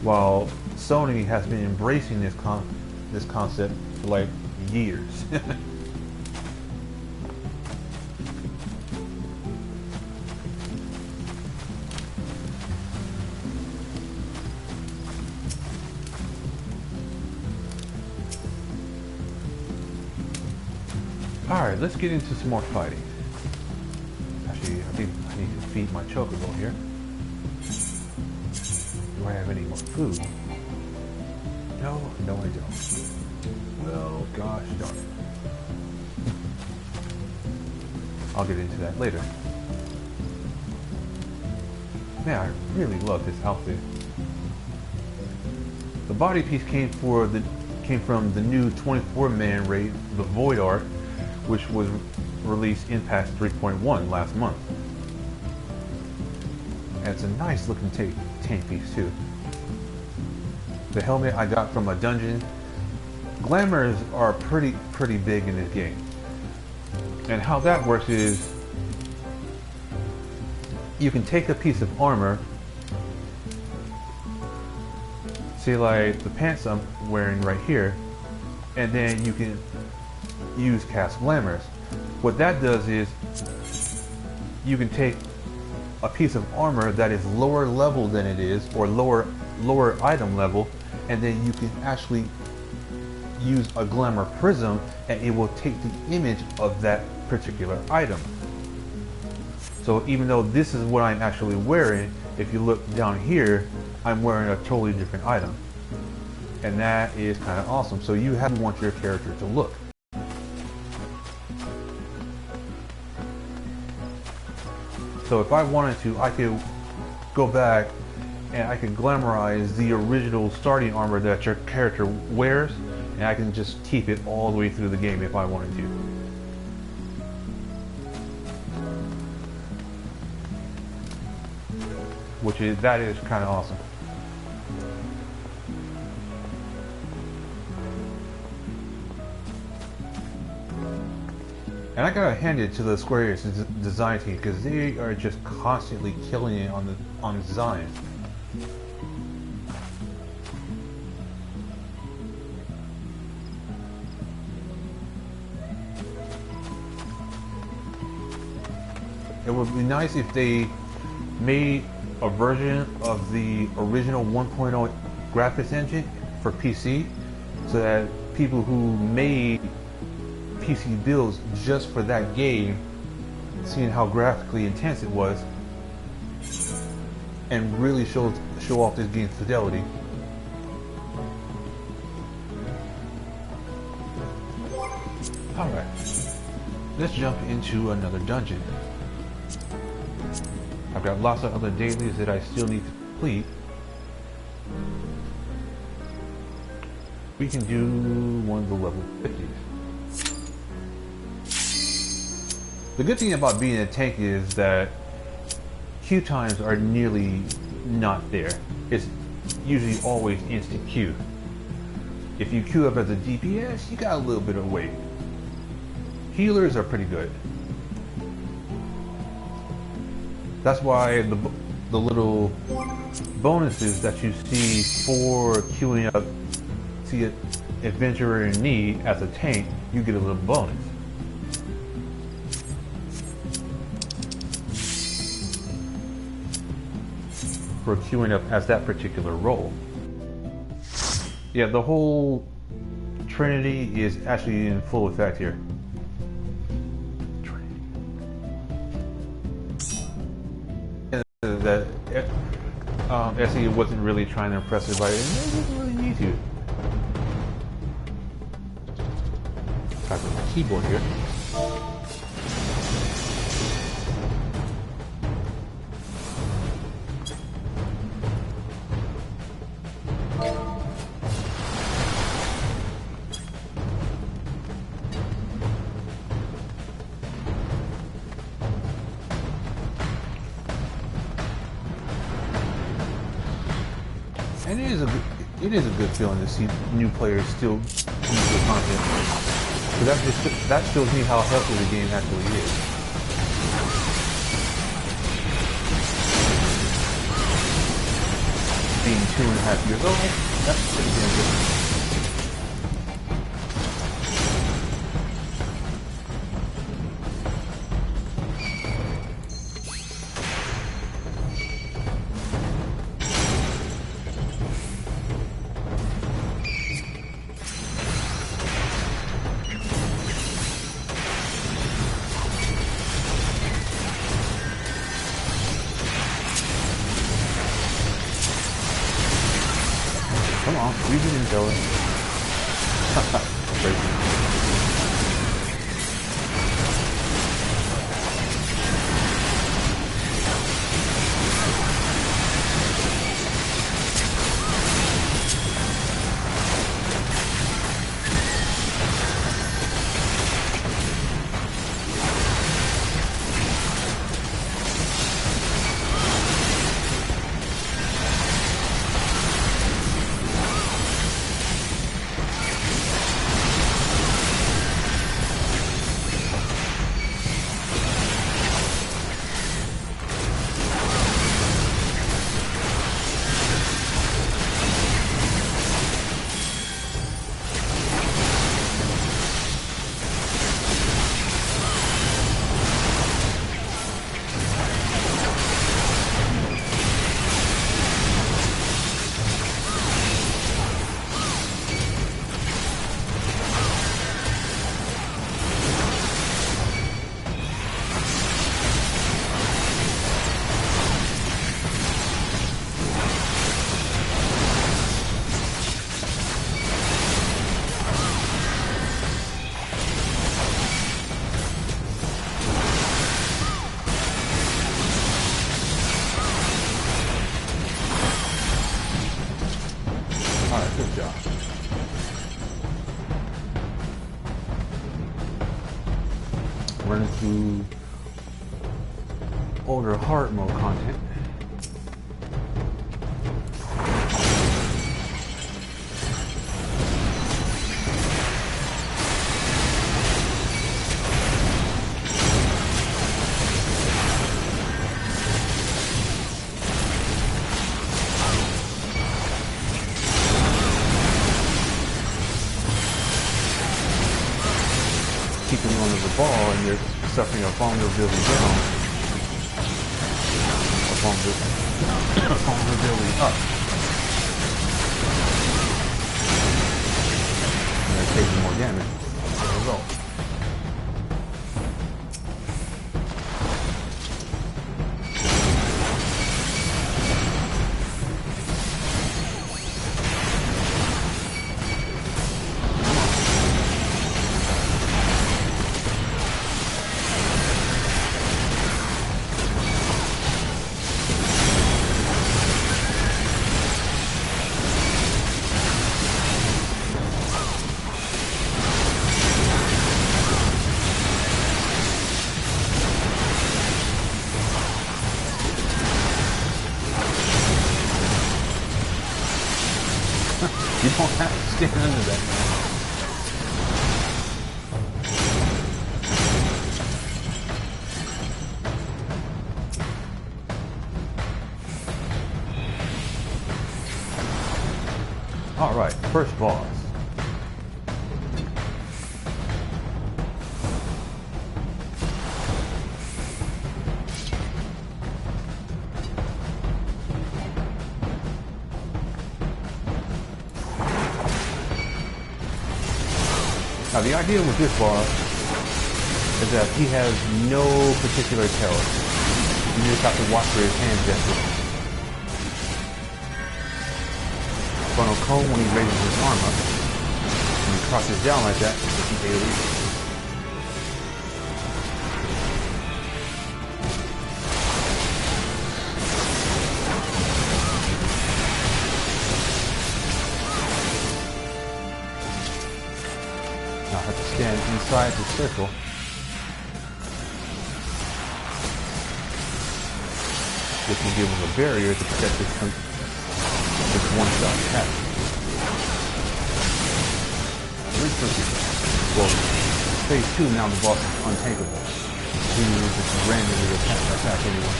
While Sony has been embracing this concept for like years. Alright, let's get into some more fighting. Actually, I think I need to feed my chocobo here. Do I have any more food? No, I don't. Well, gosh darn it. I'll get into that later. Man, I really love this outfit. The body piece came from the new 24-man raid, the Void Art, which was released in patch 3.1 last month. And it's a nice looking tank piece too. The helmet I got from a dungeon. Glamours are pretty big in this game. And how that works is you can take a piece of armor, say like the pants I'm wearing right here, and then you can use cast glamours. What that does is you can take a piece of armor that is lower level than it is, or lower item level, and then you can actually use a glamour prism and it will take the image of that particular item. So even though this is what I'm actually wearing, if you look down here, I'm wearing a totally different item. And that is kind of awesome. So you have to want your character to look. So if I wanted to, I could go back and I could glamorize the original starting armor that your character wears, and I can just keep it all the way through the game if I wanted to. That is kind of awesome. And I gotta hand it to the Square Enix design team because they are just constantly killing it on design. It would be nice if they made a version of the original 1.0 graphics engine for PC, so that people who made PC builds just for that game, seeing how graphically intense it was, and really show off this game's fidelity. Alright, let's jump into another dungeon. I've got lots of other dailies that I still need to complete. We can do one of the level 50s. The good thing about being a tank is that queue times are nearly not there. It's usually always instant queue. If you queue up as a DPS, you got a little bit of wait. Healers are pretty good. That's why the little bonuses that you see for queuing up, see an adventurer in need as a tank, you get a little bonus. For queuing up as that particular role. Yeah, the whole Trinity is actually in full effect here. That SE wasn't really trying to impress everybody, and they didn't really need to. Type on my keyboard here. And it is a good feeling to see new players still use the content. So that shows me how healthy the game actually is. Being 2.5 years old, that's pretty damn good. Come on, squeeze it in, Joey. Crazy. Alright, good job. Running through older hard mode content. Keeping on the ball and they're suffering a vulnerability down. vulnerability up. And they're taking more damage as a result. You don't have to stand under that, man. Alright, first boss. Now the idea with this boss is that he has no particular terror. You just have to watch for his hand gestures. Funnel cone when he raises his arm up. When he crosses down like that, it's an AoE. Now I have to stand inside the circle. This will give him a barrier to protect this one-shot attack. Well, phase 2, now the boss is untankable. He will just randomly attack anyone.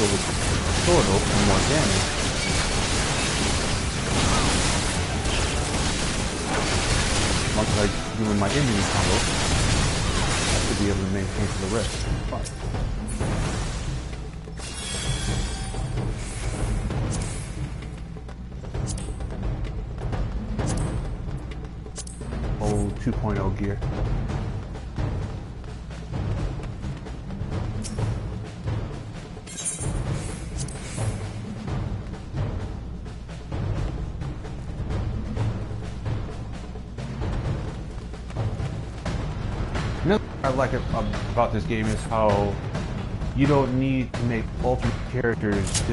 Over the sword for more damage. Once I do my enemy combo, I should be able to maintain for the rest of the fight. Old 2.0 gear. Another thing I like about this game is how you don't need to make alternate characters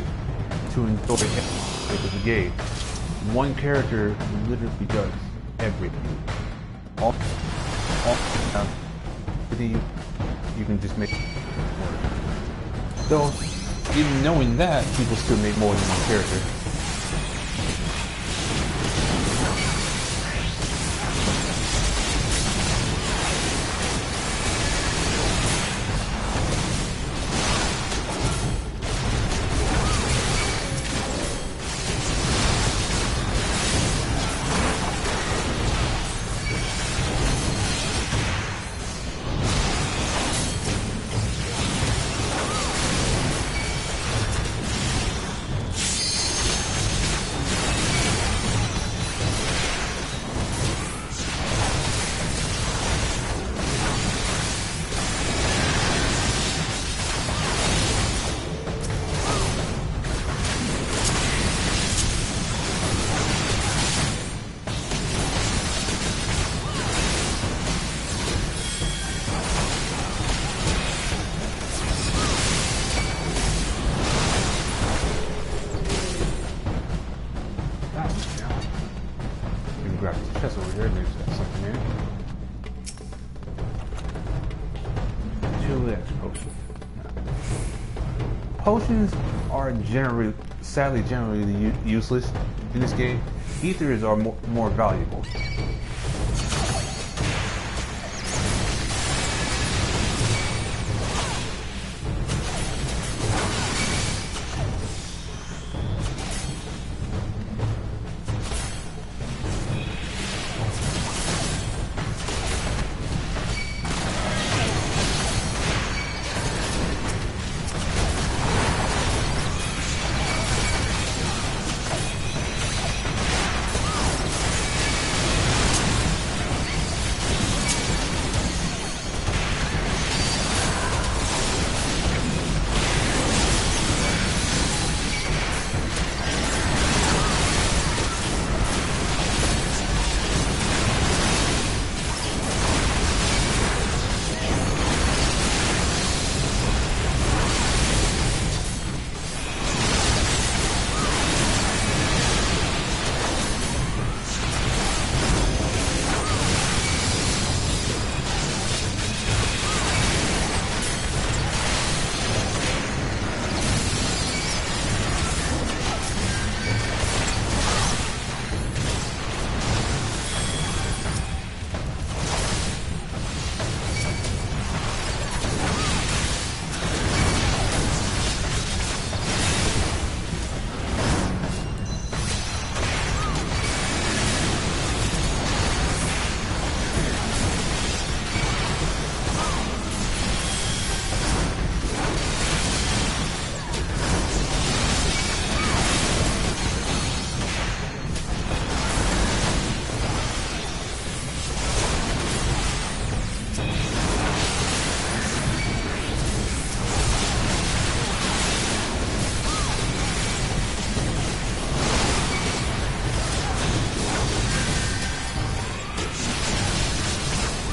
to enjoy the game. One character literally does everything. All you can just make more. Though, even knowing that, people still make more than one character. Potions are sadly generally useless in this game. Ethers are more valuable.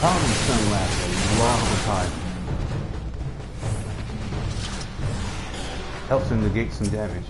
Powering stun lasts a long time. Helps him negate some damage.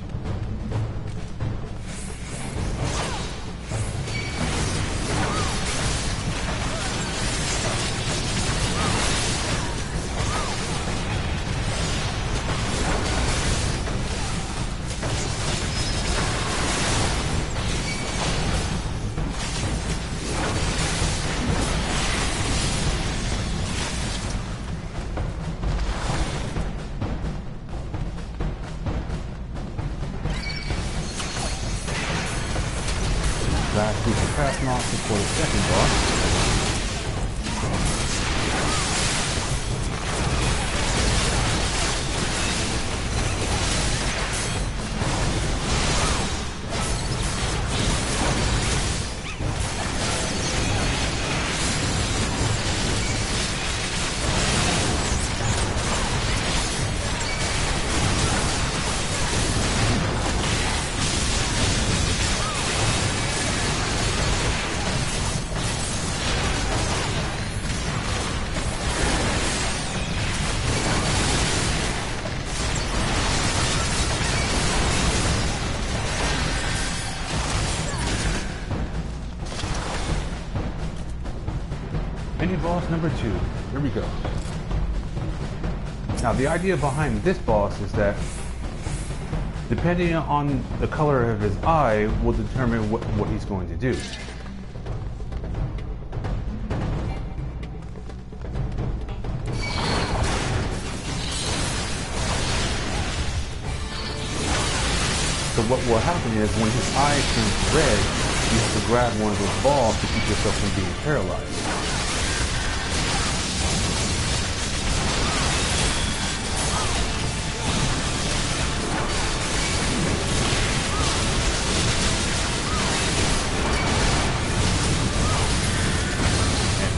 Last piece of craft monster for the second boss. Mini boss number 2. Here we go. Now the idea behind this boss is that depending on the color of his eye will determine what he's going to do. So what will happen is when his eye turns red, you have to grab one of those balls to keep yourself from being paralyzed.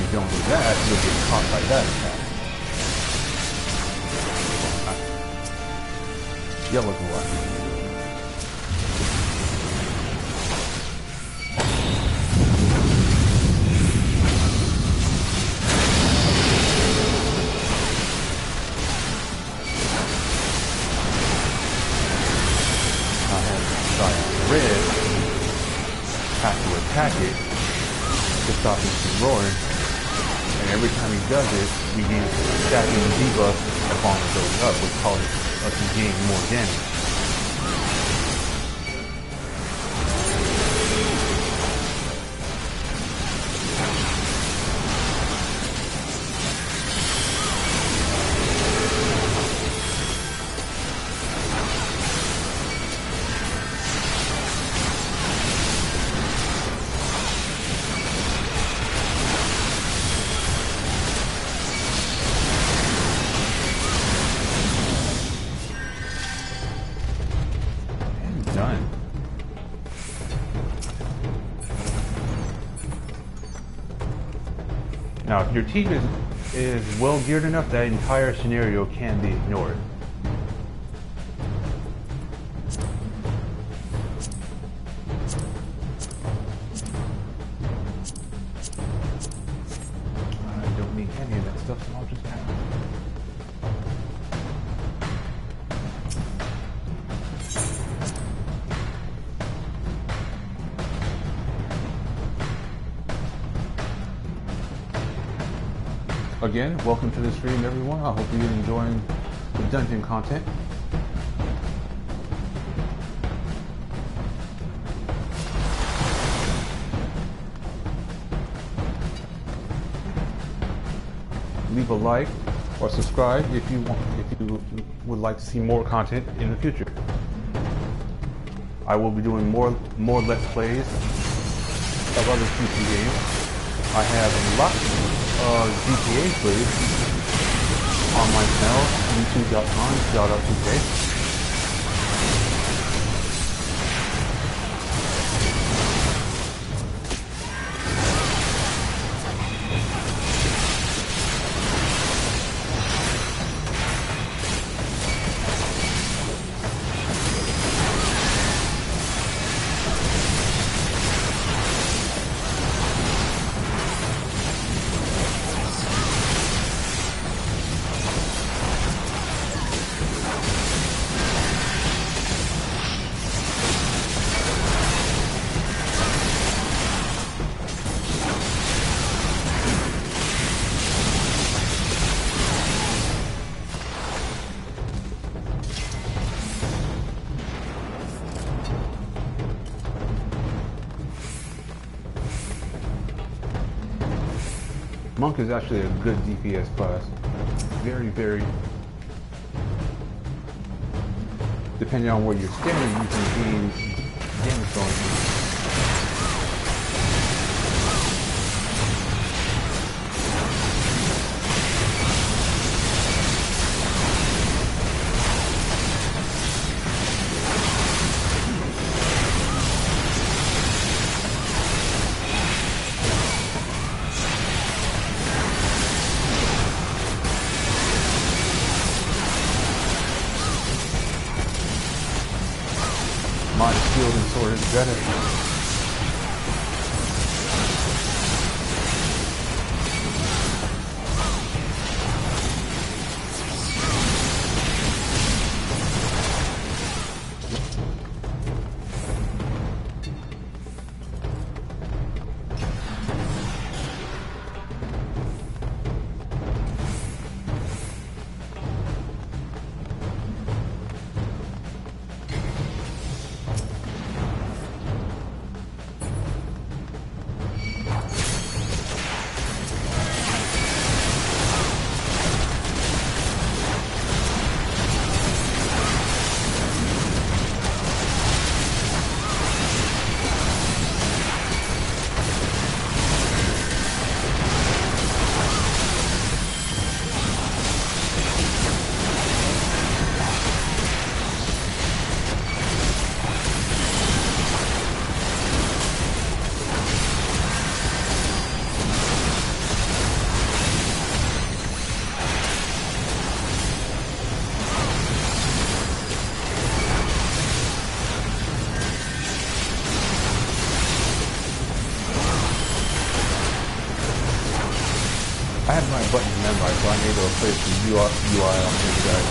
Don't do that, you'll get caught by that attack. Yellow dwarf. I have red, have to attack it to stop it from roaring. And every time he does it, we gain stacking debuff upon going up, which causes us to gain more damage. Done. Now, if your team is well geared enough, that entire scenario can be ignored. I don't need any of that stuff, so I'll just have it. Again, welcome to the stream, everyone. I hope you're enjoying the dungeon content. Leave a like or subscribe if you would like to see more content in the future. I will be doing more Let's Plays of other PC games. I have a lot GTA plays on my channel, youtube.com/2k. Monk is actually a good DPS class. Very, depending on where you're standing, you can gain damage bonus. My shield and sword is better. I have my buttons memorized, so I need to replace the UI on these guys.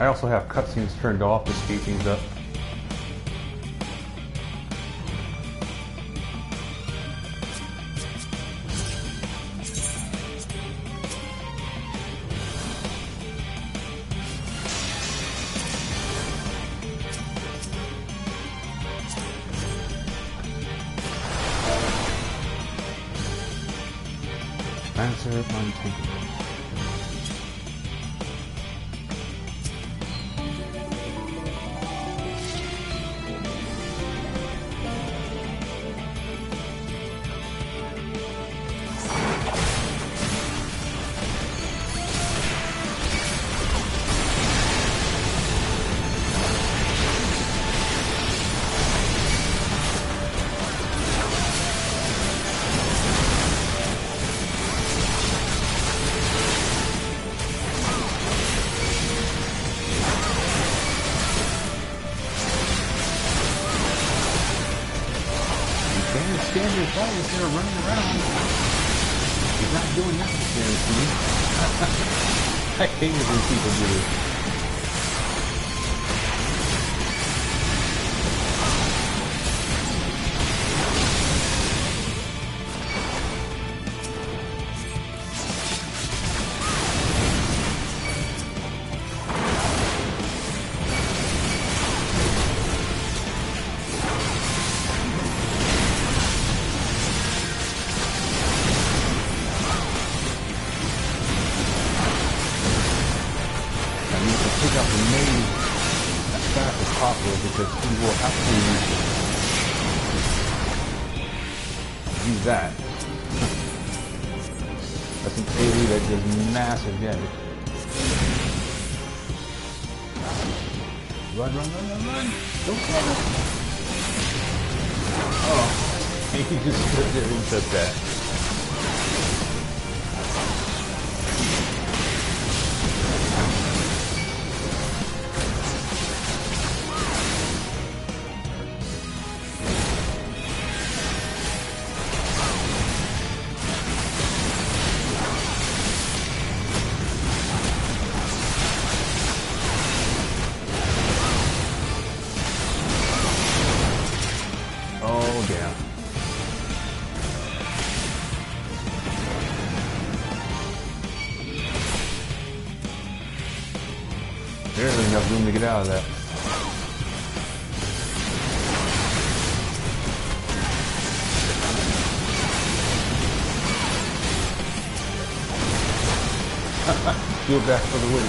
I also have cutscenes turned off to speed things up. Answer unthinkable. Stand your fight instead of running around. He's not doing that to me. I hate it when people do this. Pick up the maze as fast as possible because he will absolutely use that. That's an AoE that does massive damage. Run, run, run, run, run! Don't kill him! Oh, he just stood there and took that. There's enough room to get out of that. Feel back for the win.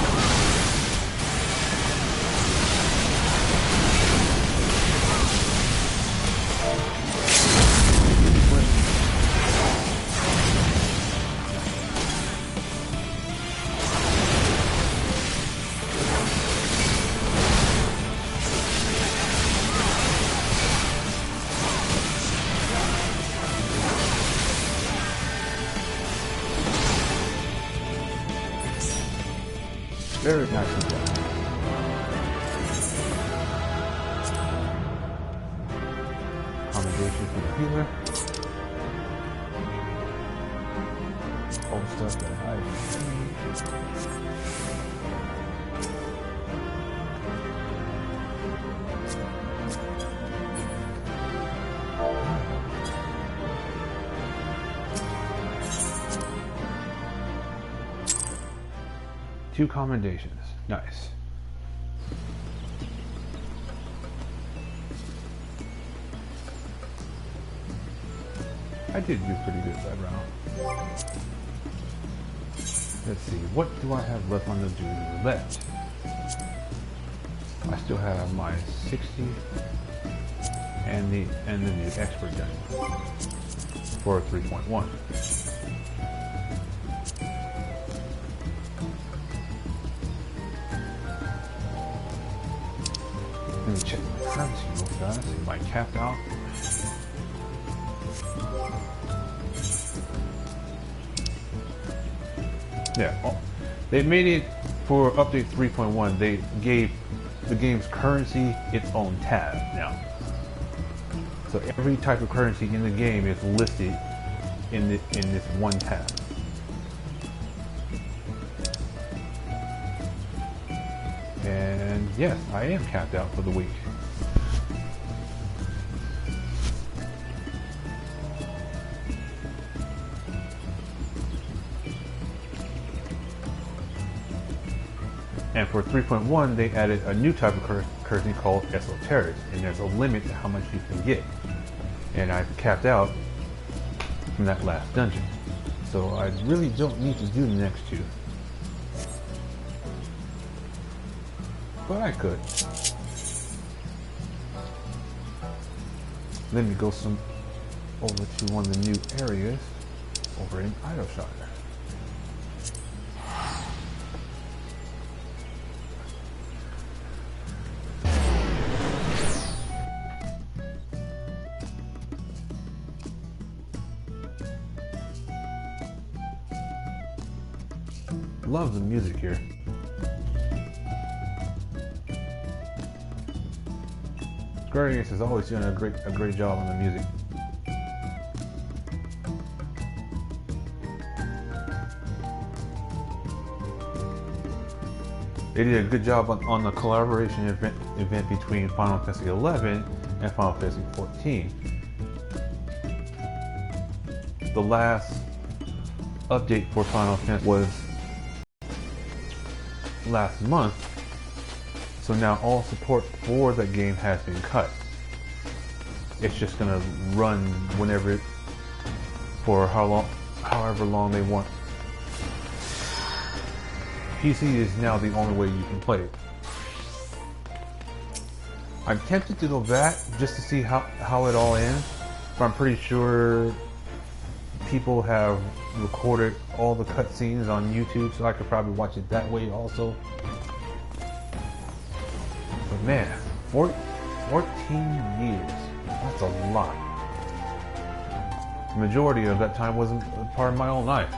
Very nice and done. Accommodation for the healer. All the stuff that I need. Two commendations. Nice. I did do pretty good that round. Let's see, what do I have left on the duty left? I still have my 60 and the new expert gun for 3.1. Let me check my currency real fast. Am I capped out? Yeah, well, they made it for update 3.1. They gave the game's currency its own tab now. So every type of currency in the game is listed in this one tab. And And yes, I am capped out for the week. And for 3.1, they added a new type of currency called esoteric, and there's a limit to how much you can get. And I've capped out from that last dungeon. So I really don't need to do the next two. But I could. Let me go over to one of the new areas over in Idleshire. Love the music here. Square Enix has always done a great job on the music. They did a good job on the collaboration event between Final Fantasy XI and Final Fantasy XIV. The last update for Final Fantasy was last month, so now all support for the game has been cut. It's just gonna run whenever, for however long they want. PC is now the only way you can play it. I'm tempted to go back just to see how it all ends, but I'm pretty sure people have recorded all the cutscenes on YouTube, so I could probably watch it that way also. But man, 14 years, that's a lot. The majority of that time wasn't a part of my own life.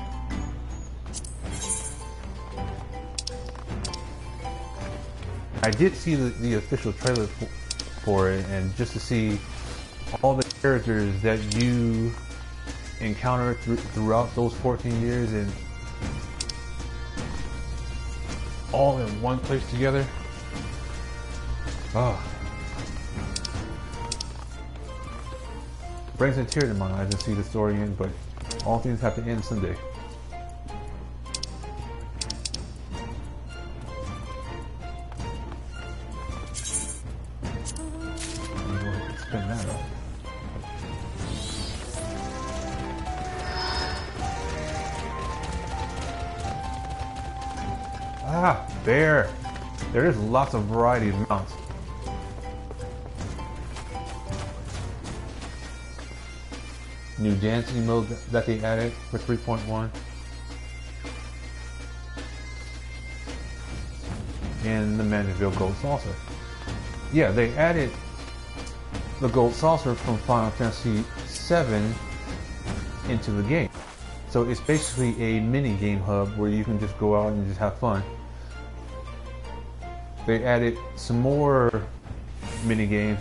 I did see the official trailer for it, and just to see all the characters that you encountered throughout those 14 years and all in one place together. Brings a tear to my eyes to see the story end, but all things have to end someday. Let me go ahead and spin that up. There is lots of variety of mounts. New dancing mode that they added for 3.1. And the Mandeville Gold Saucer. Yeah, they added the Gold Saucer from Final Fantasy VII into the game. So it's basically a mini game hub where you can just go out and just have fun. They added some more mini games,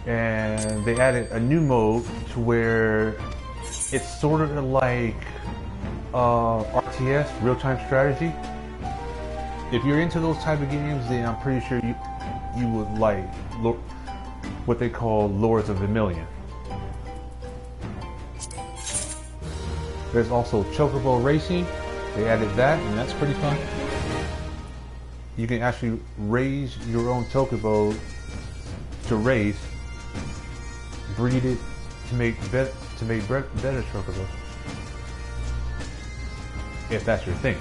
and they added a new mode to where it's sort of like RTS, real-time strategy. If you're into those type of games, then I'm pretty sure you would like what they call Lords of Vermilion. There's also Chocobo Racing. They added that, and that's pretty fun. You can actually raise your own Chocobo to race, breed it to make better Chocobo, if that's your thing.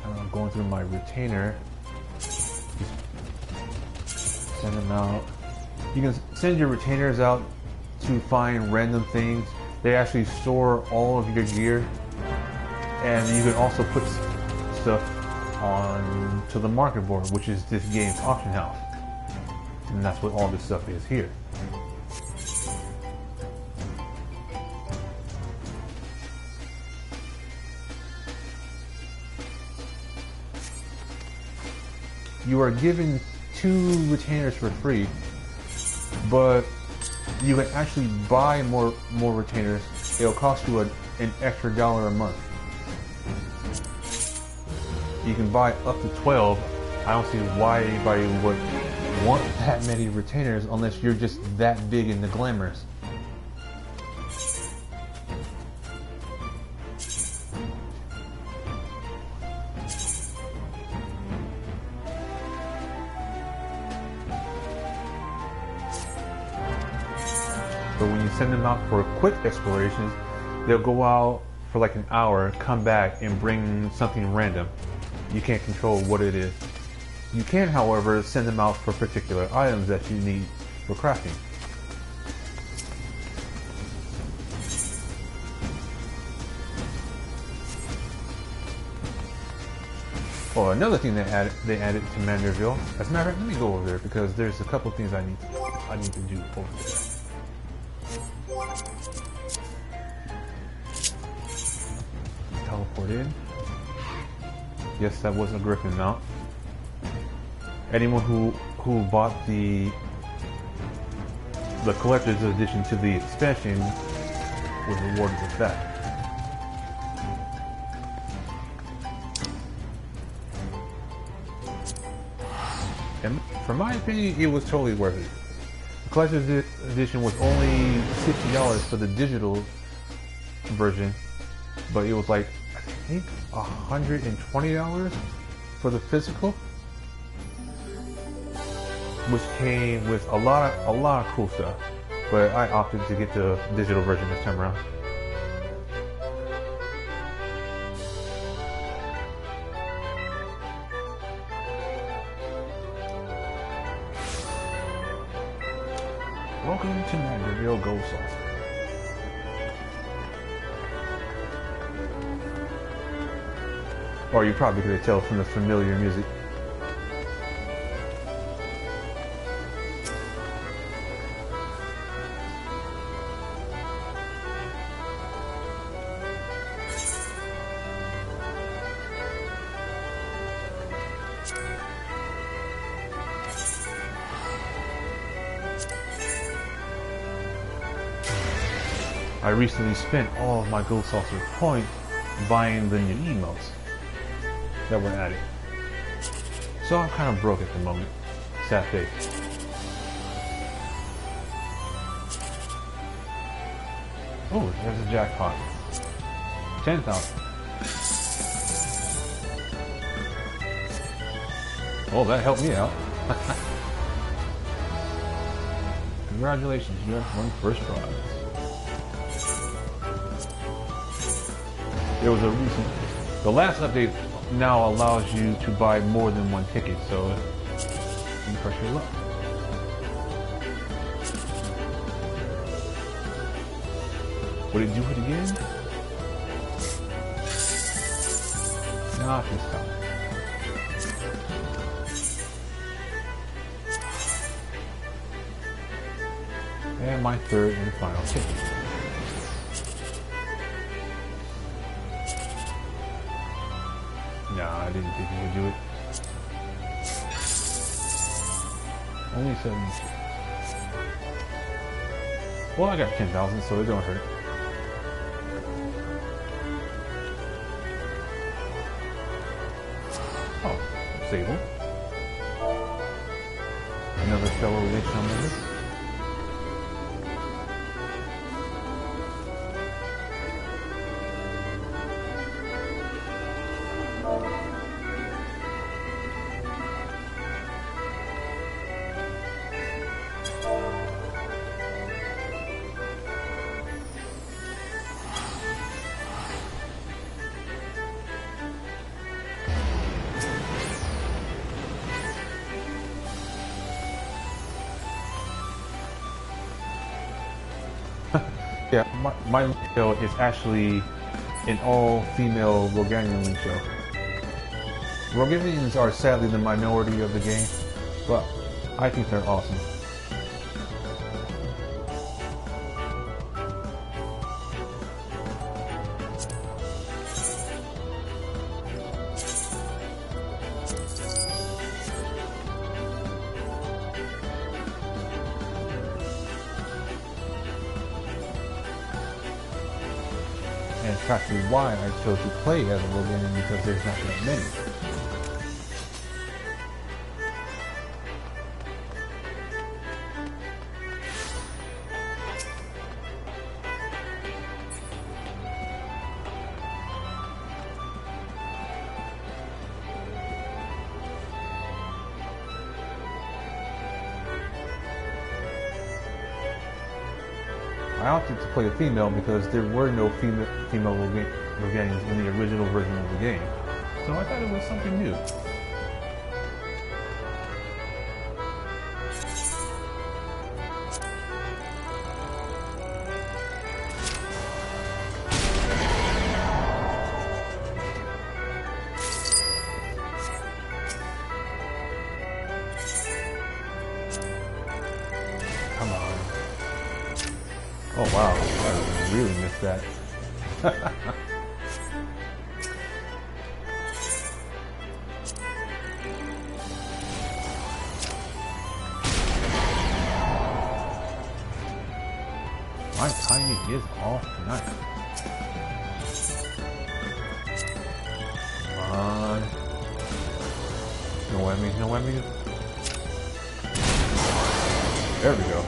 I'm going through my retainer. Just send them out. You can send your retainers out to find random things. They actually store all of your gear, and you can also put stuff on to the market board, which is this game's auction house, and that's what all this stuff is here. You are given 2 retainers for free, but you can actually buy more retainers. It'll cost you an extra $1 a month. You can buy up to 12. I don't see why anybody would want that many retainers unless you're just that big in the glamours. So when you send them out for quick explorations, they'll go out for like an hour, come back and bring something random. You can't control what it is. You can, however, send them out for particular items that you need for crafting. Oh, another thing they added to Manderville. As a matter of fact, let me go over there because there's a couple things I need to do over there. Teleport in. Yes, that was a Griffin mount. Anyone who bought the collector's edition to the expansion was rewarded with that. And for my opinion, it was totally worth it. The collector's edition was only $60 for the digital version, but it was like I think $120 for the physical, which came with a lot of cool stuff. But I opted to get the digital version this time around. Welcome to Manderville Gold Saucer. Or you probably could tell from the familiar music. I recently spent all of my Gold Saucer points buying the new emotes that were added. So I'm kind of broke at the moment. Sad face. Oh, there's a jackpot. 10,000. Oh, that helped me out. Congratulations, you have won first prize. There was a recent... The last update now allows you to buy more than one ticket, so you press your luck. Would it do it again? Not this time. And my third and final ticket. No, I didn't think he would do it. Only 72. Well, I got 10,000, so it don't hurt. Oh, Sable. Another fellow lich on the list. Yeah, my show is actually an all-female Roganian show. Roganians are sadly the minority of the game, but I think they're awesome. And practically why I chose to play as a Loganian, because there's not that many. I opted to play a female because there were no female Loganians in the original version of the game, so I thought it was something new. Come on. Oh wow, I really missed that. My timing is off tonight. Come on. No whammies, no whammies. There we go.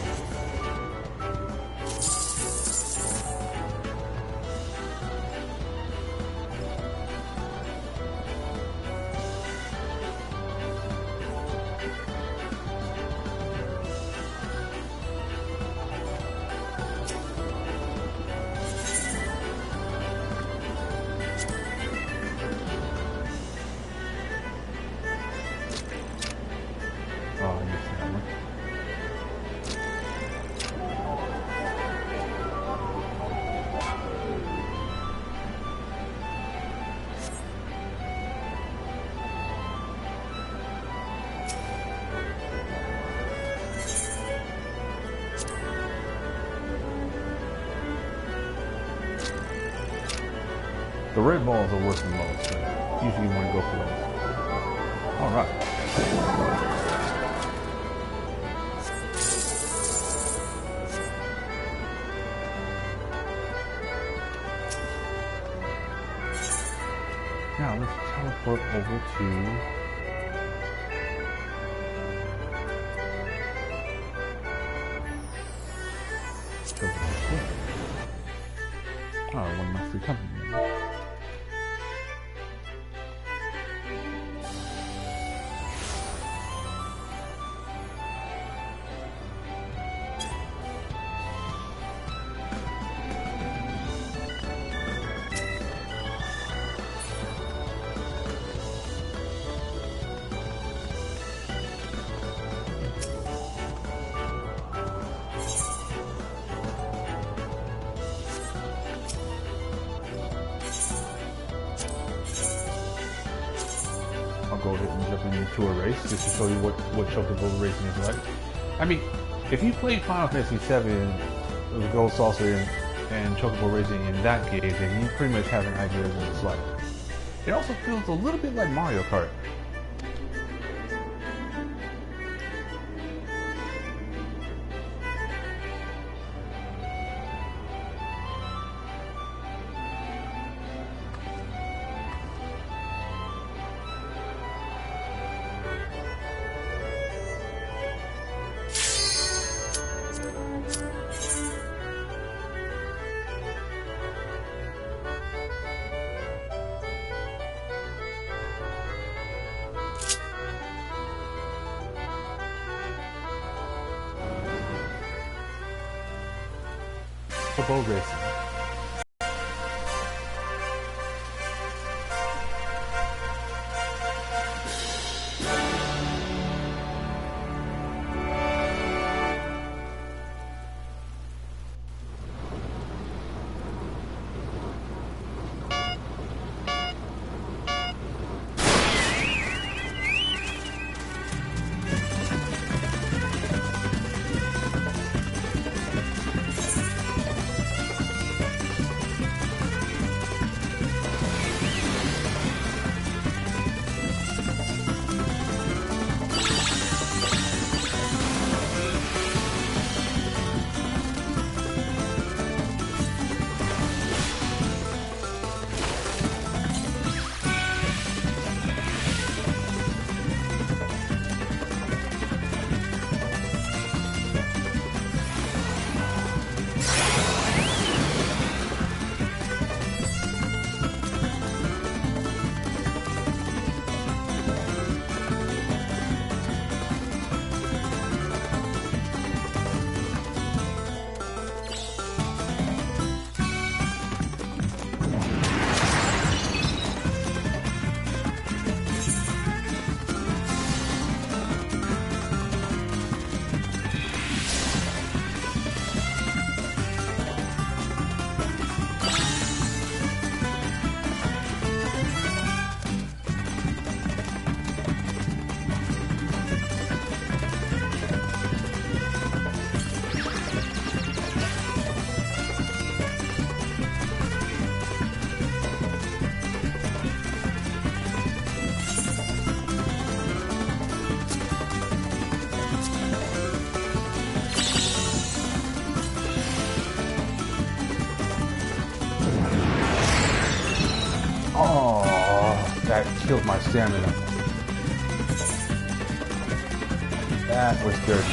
Oh, I missed that one. The red balls are worth the most, so usually you want to go for those. Alright. Now let's teleport over to oh, one of my free company members. I'll go ahead and jump into a race just to show you what chocobo racing is like. I mean, if you played Final Fantasy VII, the Gold Saucer, and chocobo racing in that game, then you pretty much have an idea of what it's like. It also feels a little bit like Mario Kart. Chocobo racing. killed my stamina. That was dirty.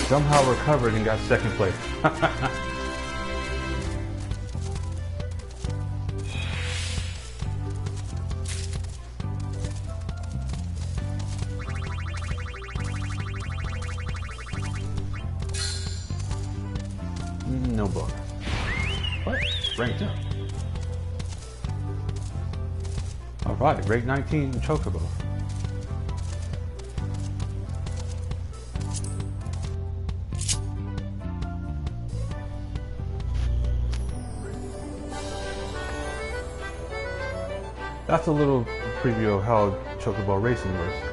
Somehow recovered and got second place. No bonus. What? Ranked up. Alright, rank 19 Chocobo. That's a little preview of how Chocobo racing works.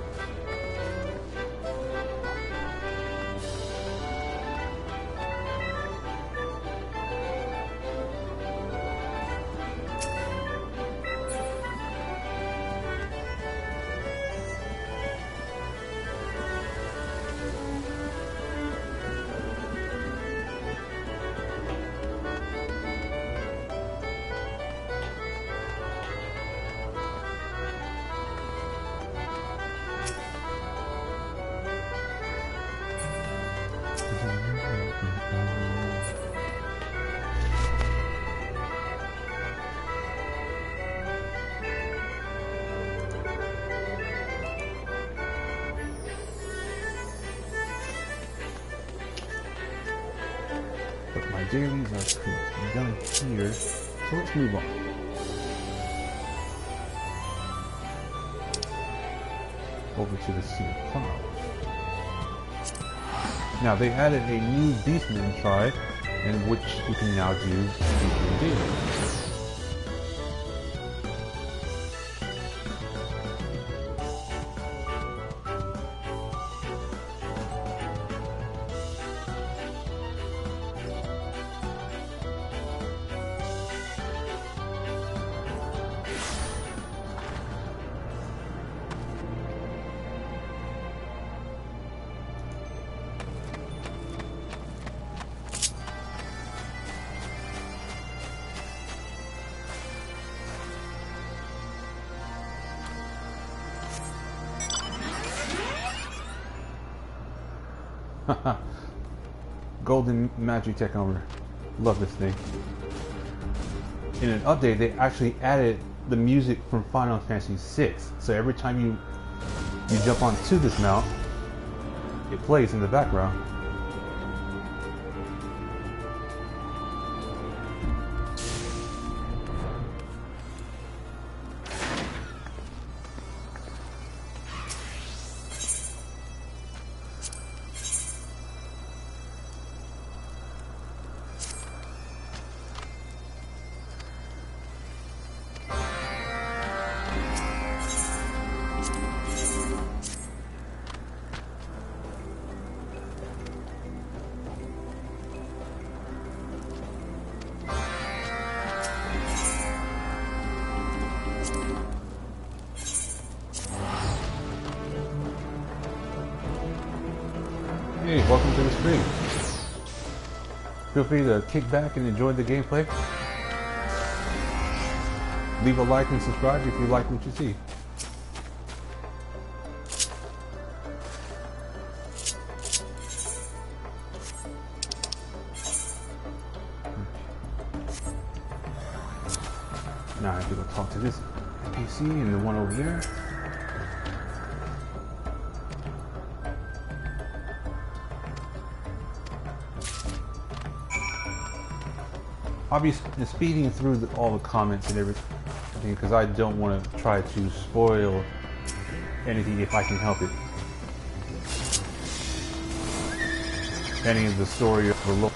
But my dailies are done here, so let's move on. Over to the Sea of Clouds. Now they added a new Beastman tribe, in which you can now do weekly dailies. Golden Magic Tech Armor. Love this thing. In an update, they actually added the music from Final Fantasy VI. So every time you jump onto this mount, it plays in the background. Hey, welcome to the stream. Feel free to kick back and enjoy the gameplay. Leave a like and subscribe if you like what you see. Now I have to go talk to this NPC and the one over there. I'll be speeding through all the comments and everything because I don't want to try to spoil anything if I can help it. Any of the story of the lore.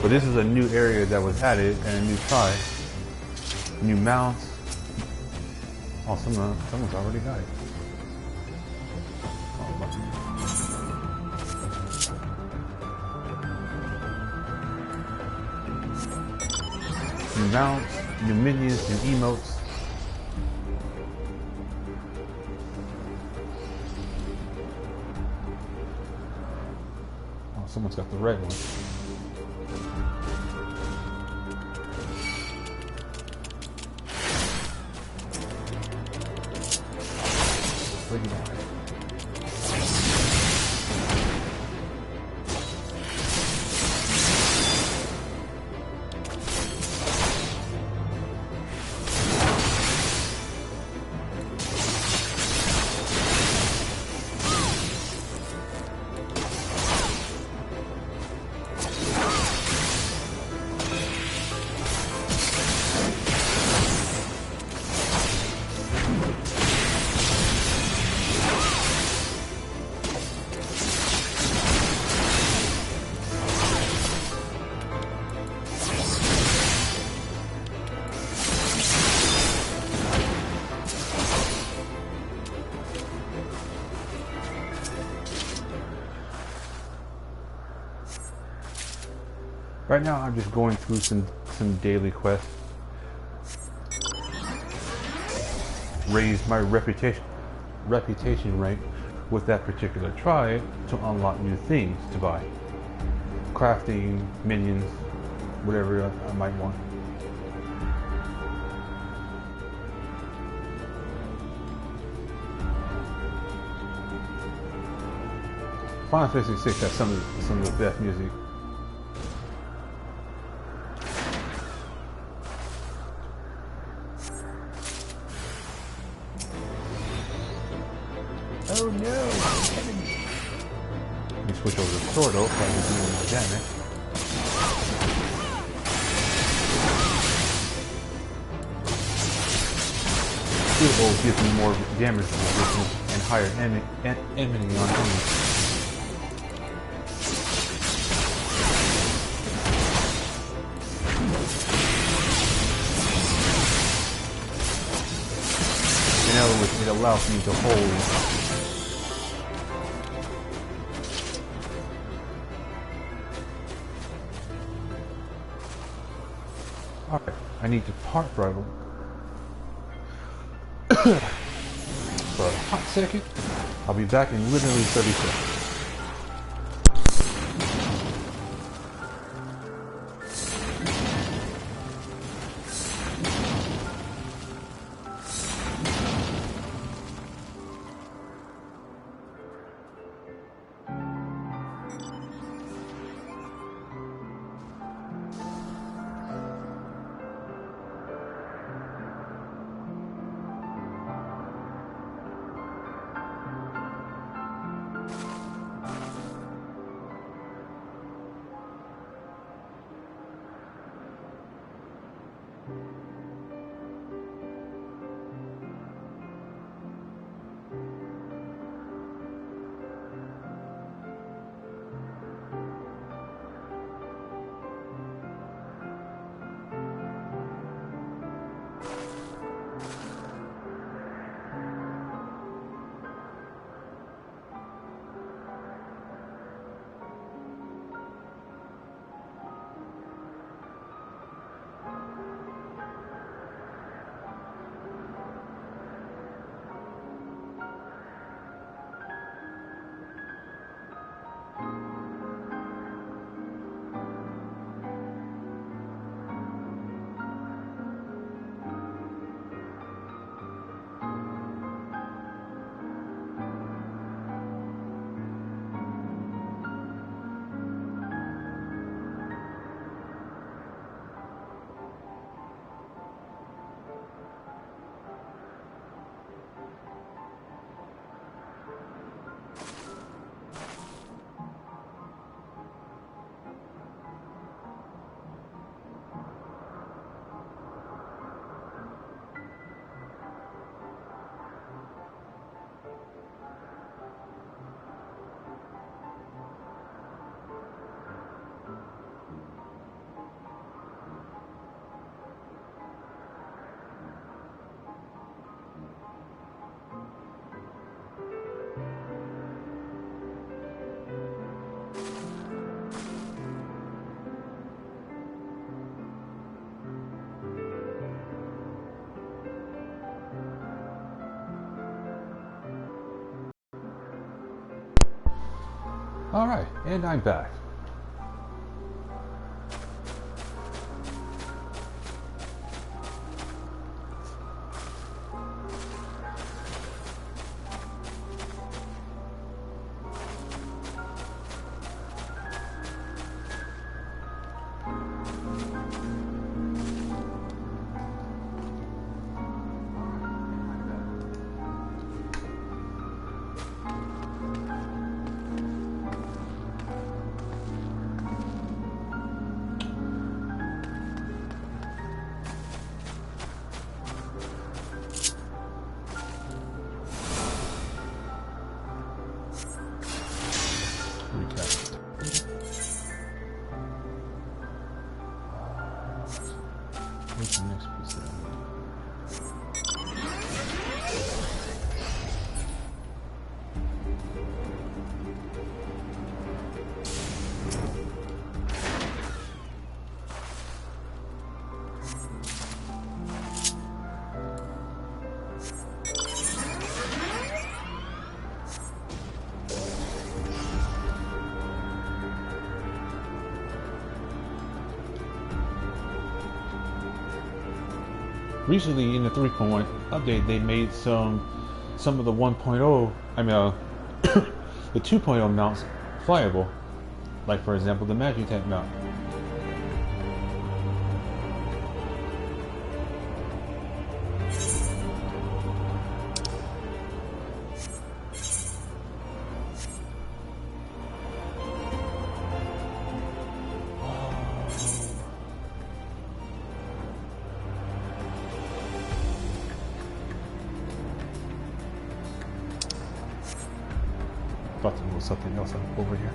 But this is a new area that was added and a new tribe. New mounts. Oh, someone's already got it. Oh, new mounts, new minions, new emotes. Oh, someone's got the red one. Where you going? Right now I'm just going through some daily quests. Raise my reputation rank with that particular tribe to unlock new things to buy. Crafting, minions, whatever I might want. Final Fantasy 6 has some of the best music. Oh no! Enemy. Let me switch over to the sword though, so I can do more damage. Steel bolt gives me more damage resistance and higher enemy on enemies. In other words, it allows me to hold. Alright, I need to park throttle. For a hot second. I'll be back in literally 30 seconds. Alright, and I'm back. What's the next piece that I need? Recently in the 3.1 update, they made some of the 1.0, the 2.0 mounts flyable. Like for example, the Magic Tank mount. Thought there was something else over here.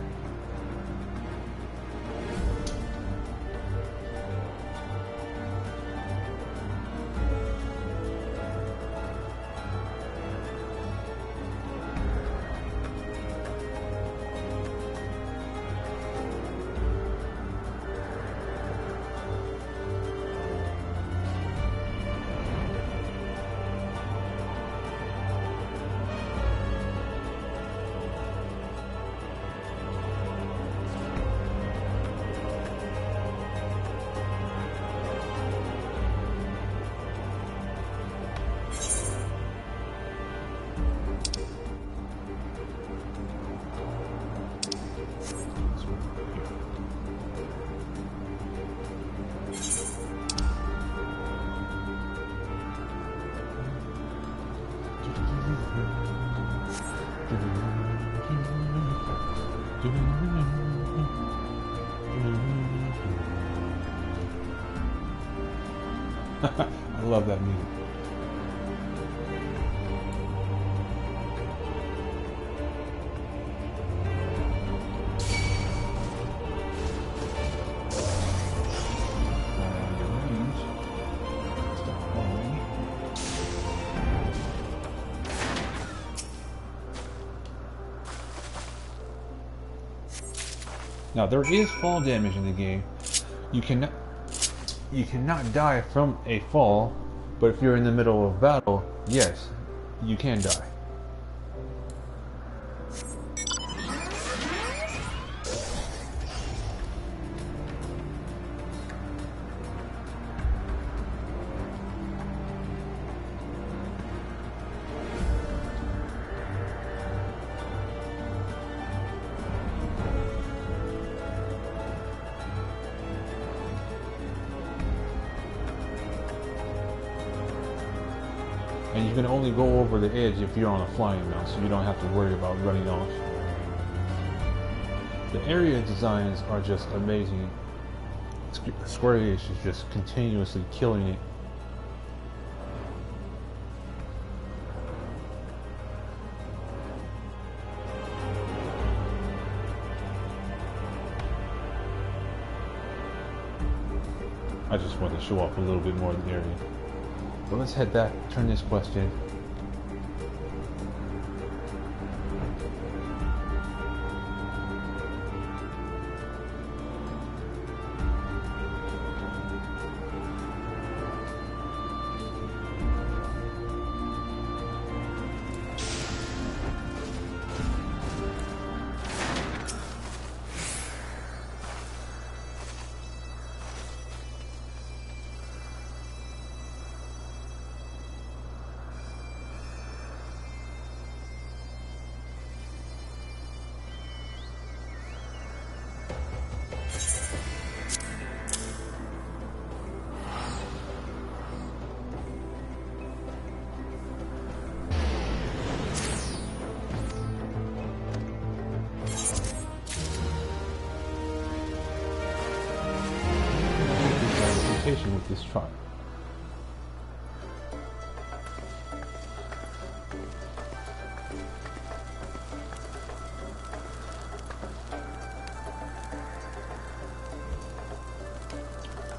I love that music. Now there is fall damage in the game. You cannot die from a fall, but if you're in the middle of battle, yes, you can die. And you can only go over the edge if you're on a flying mount, so you don't have to worry about running off. The area designs are just amazing. Square Enix is just continuously killing it. I just want to show off a little bit more of the area. So let's head back, turn this quest in. conversation with this tribe.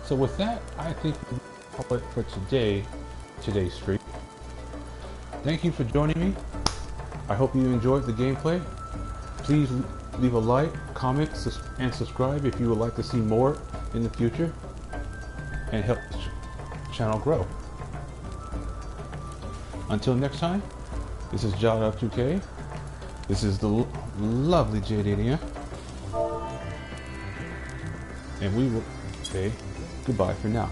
So with that, I think we'll call it for today's stream. Thank you for joining me. I hope you enjoyed the gameplay. Please leave a like, comment, and subscribe if you would like to see more in the future and help the channel grow. Until next time, this is Jada2K. This is the lovely Jadidian. And we will say goodbye for now.